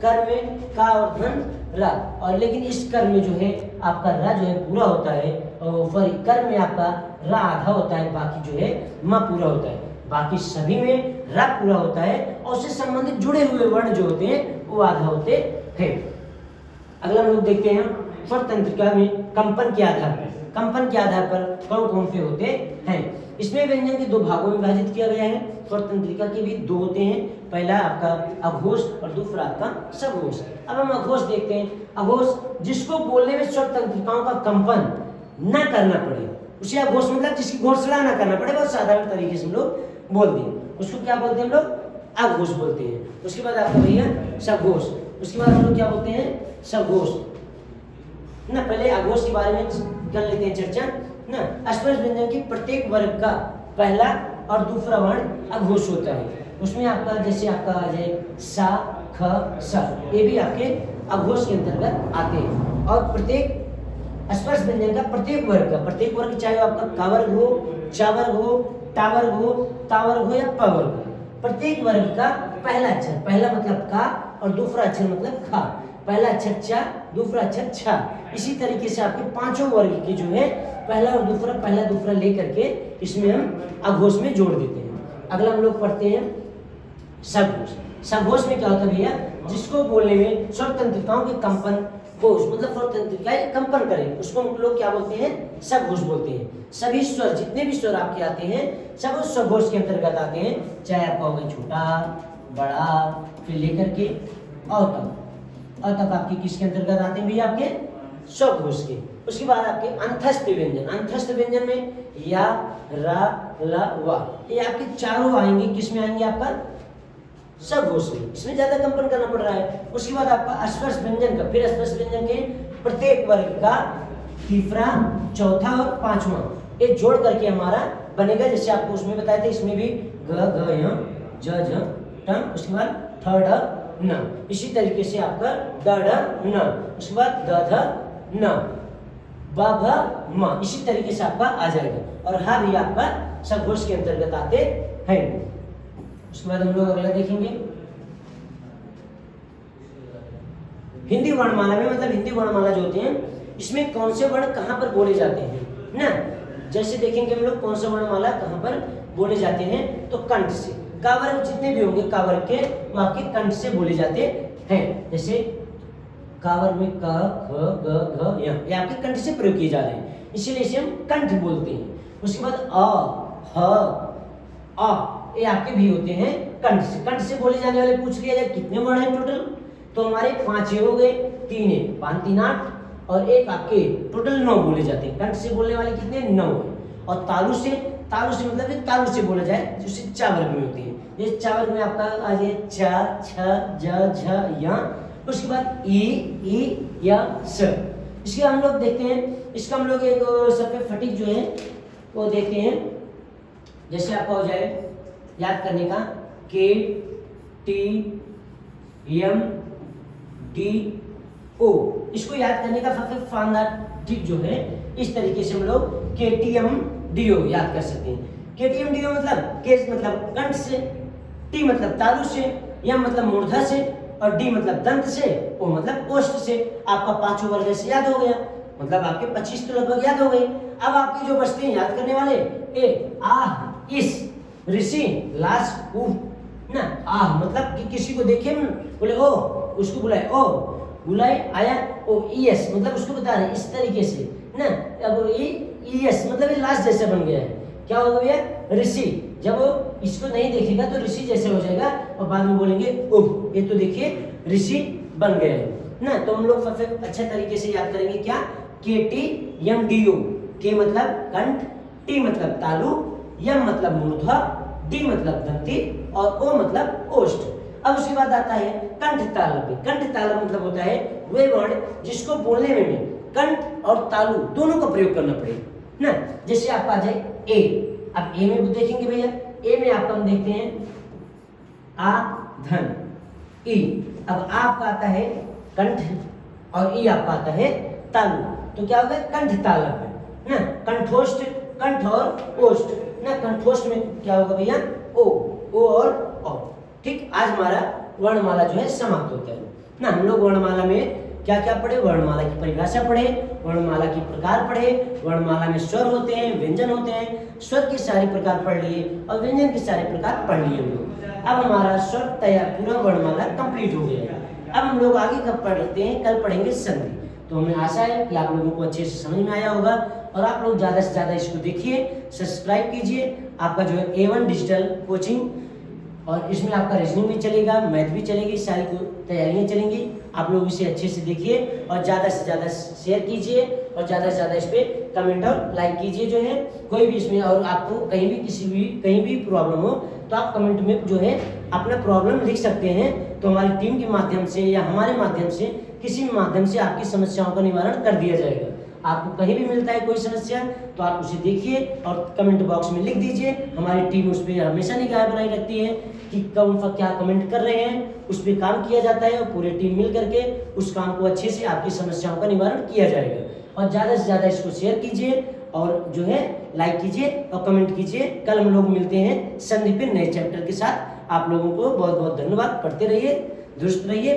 कर्म में का और धन रा, और लेकिन इस कर्म में जो है आपका रा जो है पूरा होता है, और कर्म में आपका रा आधा होता है, बाकी जो है मा पूरा होता है। बाकी सभी में रा पूरा होता है, और उससे संबंधित जुड़े हुए वर्ण जो होते हैं वो आधा होते हैं। अगला हम लोग देखते हैं स्वर तंत्रिका में कंपन के आधार पर कौन कौन से होते हैं। इसमें व्यंजन के 2 भागों में विभाजित किया गया है। स्वर तंत्रिका के भी 2 होते हैं, पहला आपका अघोष और दूसरा आपका सघोष। अब हम अघोष देखते हैं। अघोष जिसको बोलने में स्वर तंत्रिकाओं का कंपन न करना पड़े, उसे अघोष मतलब जिसकी घोषणा ना करना पड़े, बहुत साधारण तरीके से हम लोग बोल दें, उसको क्या बोलते हैं हम लोग, अघोष बोलते हैं। उसके बाद आपका भैया सघोष, उसके बाद हम लोग क्या बोलते हैं, सघोष ना। पहले अघोष के बारे में कर लेते हैं चर्चा ना। स्पर्श व्यंजन की प्रत्येक वर्ग का पहला और दूसरा वर्ण अघोष होता है। उसमें आपका जैसे आपका आ जाए सा, ख, स, ये भी आपके अघोष के अंतर्गत आते हैं। और प्रत्येक स्पर्श व्यंजन का प्रत्येक वर्ग चाहे आपका का वर्ग हो, चा वर्ग हो, टा वर्ग हो, ता वर्ग हो या प वर्ग हो, प्रत्येक वर्ग का पहला अक्षर, पहला मतलब का और दूसरा अक्षर मतलब खा, पहला अक्षर चा, दूसरा अक्षर छा। इसी तरीके से आपके पांचों वर्ग की जो है पहला और दूसरा, पहला दूसरा लेकर के इसमें हम अघोष में जोड़ देते हैं। अगला हम लोग पढ़ते हैं सघोष। सघोष में क्या होता है भैया, जिसको बोलने में स्वर तंत्रिकाओं के कंपन घोष, मतलब स्वर तंत्रिकाएं कंपन करें, उसको हम लोग क्या बोलते हैं, सघोष बोलते हैं। सभी स्वर, जितने भी स्वर आपके आते हैं सब उस सघोष के अंतर्गत आते हैं, चाहे आपका होगा छोटा, बड़ा, फिर लेकर के अ तक आपके किसके अंतर्गत आते हैं भैया, आपके सघोष के। उसके बाद आपके अंतस्थ व्यंजन, अंतस्थ व्यंजन में या, रा, ला, वा, ये आपके चारों आएंगे, किसमें आएंगे, आपका सघोष में। इसमें ज्यादा कंपन करना पड़ रहा है। उसके बाद आपका स्पर्श व्यंजन का, फिर स्पर्श व्यंजन के प्रत्येक वर्ग का तीसरा, चौथा और पांचवा ये जोड़ करके हमारा बनेगा, जैसे आपको उसमें बताया था, इसमें भी ग, ग, य, ज, झ, ट, उसके बाद ठ, ढ, न, इसी तरीके से आपका द, ढ, न, उसके बाद द, ध, न, ब, भ, म, इसी तरीके से आपका आ जाएगा। और हा भी आपका सघोष के अंतर्गत आते हैं। उसके बाद हम लोग अगला देखेंगे हिंदी वर्णमाला में, मतलब हिंदी वर्णमाला जो होती है इसमें कौन से वर्ण कहाँ पर बोले जाते हैं ना। जैसे देखेंगे हम लोग कौन सा वर्णमाला कहाँ पर बोले जाते हैं, तो कंठ से। का वर्ग जितने भी होंगे का वर्ग के, वो आपके कंठ से बोले जाते हैं। जैसे का वर्ग में क, ख, ग, घ, य, ये आपके कंठ से प्रयोग किए जा रहे हैं, इसीलिए इसे हम कंठ बोलते हैं। उसके बाद अ, ह, अ, ये आपके भी होते हैं कंठ से। कंठ से बोले जाने वाले पूछ लिया जाए कितने वर्ण हैं टोटल, तो हमारे 5 हो गए, 3 है, 5 3 8 और एक आपके टोटल 9 बोले जाते हैं। कंठ से बोलने वाले कितने, 9 है। और तालु से मतलब एक तालु से बोला जाए जिससे चा वर्ग में होती है। ये चा वर्ग में आपका आ जाए चा, छ, ज, झ, या। उसके बाद ई, या, स। इसके हम लोग देखते हैं, इसका हम लोग एक सब फटीक जो है वो देखते हैं। जैसे आपका हो जाए याद करने का, के, टी, एम, डी, ओ, इसको याद करने का सबसे शानदार ट्रिक जो है, इस तरीके से हम लोग के, टी, एम, डी, ओ याद कर सकते हैं। के, टी, एम, डी, ओ मतलब के मतलब कंठ से, टी मतलब तालु से, एम मतलब मूर्धा से और डी मतलब दंत से, ओ मतलब ओष्ठ से। आपका पांचों वर्ग से याद हो गया, मतलब आपके 25 तो लगभग याद हो गए। अब आपके जो बचते हैं याद करने वाले, ए, आह, इस, ऋषि, लाश, ना। आह मतलब कि किसी को देखे बोले ओ, उसको बुलाए ओ, बुलाए आया ओ, ईएस मतलब उसको बता रहे इस तरीके से ना। अब ईएस मतलब ये लाश जैसा बन गया है, क्या होगा भैया, ऋषि। जब वो इसको नहीं देखेगा तो ऋषि जैसे हो जाएगा और बाद में बोलेंगे उह, ये तो देखिए ऋषि बन गए हैं ना। तो हम लोग सबसे अच्छे तरीके से याद करेंगे क्या, के, टी, एम, डी, ओ। के मतलब कंठ, टी मतलब तालु, यम मतलब मूर्धा, डी मतलब दंती और ओ मतलब ओष्ठ। अब उसके बाद आता है कंठ तालव्य। कंठ तालव्य मतलब होता है वे वर्ण जिसको बोलने में कंठ और तालु दोनों का प्रयोग करना पड़ेगा ना। जैसे आपका आ जाए ए। अब ए में देखेंगे भैया, ए में आपका हम देखते हैं आ, धन, ई। अब आपका आता है कंठ और ई आपका आता है तालु, तो क्या होगा, कंठ तालव्य ना। कंठोष्ठ, कंठ और ओष्ठ ना। कंठोष्ठ में क्या होगा भैया, ओ और औ। ठीक, आज हमारा वर्णमाला जो है समाप्त होता है ना। हम लोग वर्णमाला में क्या क्या पढ़े, वर्णमाला की परिभाषा पढ़े, वर्णमाला की प्रकार पढ़े, वर्णमाला में स्वर होते हैं, व्यंजन होते हैं, स्वर के सारे प्रकार पढ़ लिए और व्यंजन के सारे प्रकार पढ़ लिए हम लोग। अब हमारा स्वर तैयार, पूरा वर्णमाला कंप्लीट हो गया है। अब हम लोग आगे कब पढ़ते हैं, कल पढ़ेंगे संधि। तो हमें आशा है कि आप लोगों को अच्छे से समझ में आया होगा और आप लोग ज़्यादा से ज़्यादा इसको देखिए, सब्सक्राइब कीजिए। आपका जो है A1 डिजिटल कोचिंग, और इसमें आपका रीजनिंग भी चलेगा, मैथ भी चलेगी, सारी तैयारियां चलेंगी। आप लोग इसे अच्छे से देखिए और ज़्यादा से ज़्यादा शेयर कीजिए और ज़्यादा से ज़्यादा इस पर कमेंट और लाइक कीजिए जो है। कोई भी इसमें और आपको कहीं भी प्रॉब्लम हो तो आप कमेंट में जो है अपना प्रॉब्लम लिख सकते हैं, तो हमारी टीम के माध्यम से या हमारे माध्यम से किसी भी माध्यम से आपकी समस्याओं का निवारण कर दिया जाएगा। आपको कहीं भी मिलता है कोई समस्या तो आप उसे देखिए और कमेंट बॉक्स में लिख दीजिए। हमारी टीम उस पर हमेशा निगाह बनाई रखती है कि कौन सा क्या कमेंट कर रहे हैं, उस पर काम किया जाता है और पूरी टीम मिल करके उस काम को अच्छे से आपकी समस्याओं का निवारण किया जाएगा। और ज़्यादा से ज़्यादा इसको शेयर कीजिए और जो है लाइक कीजिए और कमेंट कीजिए। कल हम लोग मिलते हैं संधि पे नए चैप्टर के साथ। आप लोगों को बहुत बहुत धन्यवाद। पढ़ते रहिए, दुरुस्त रहिए।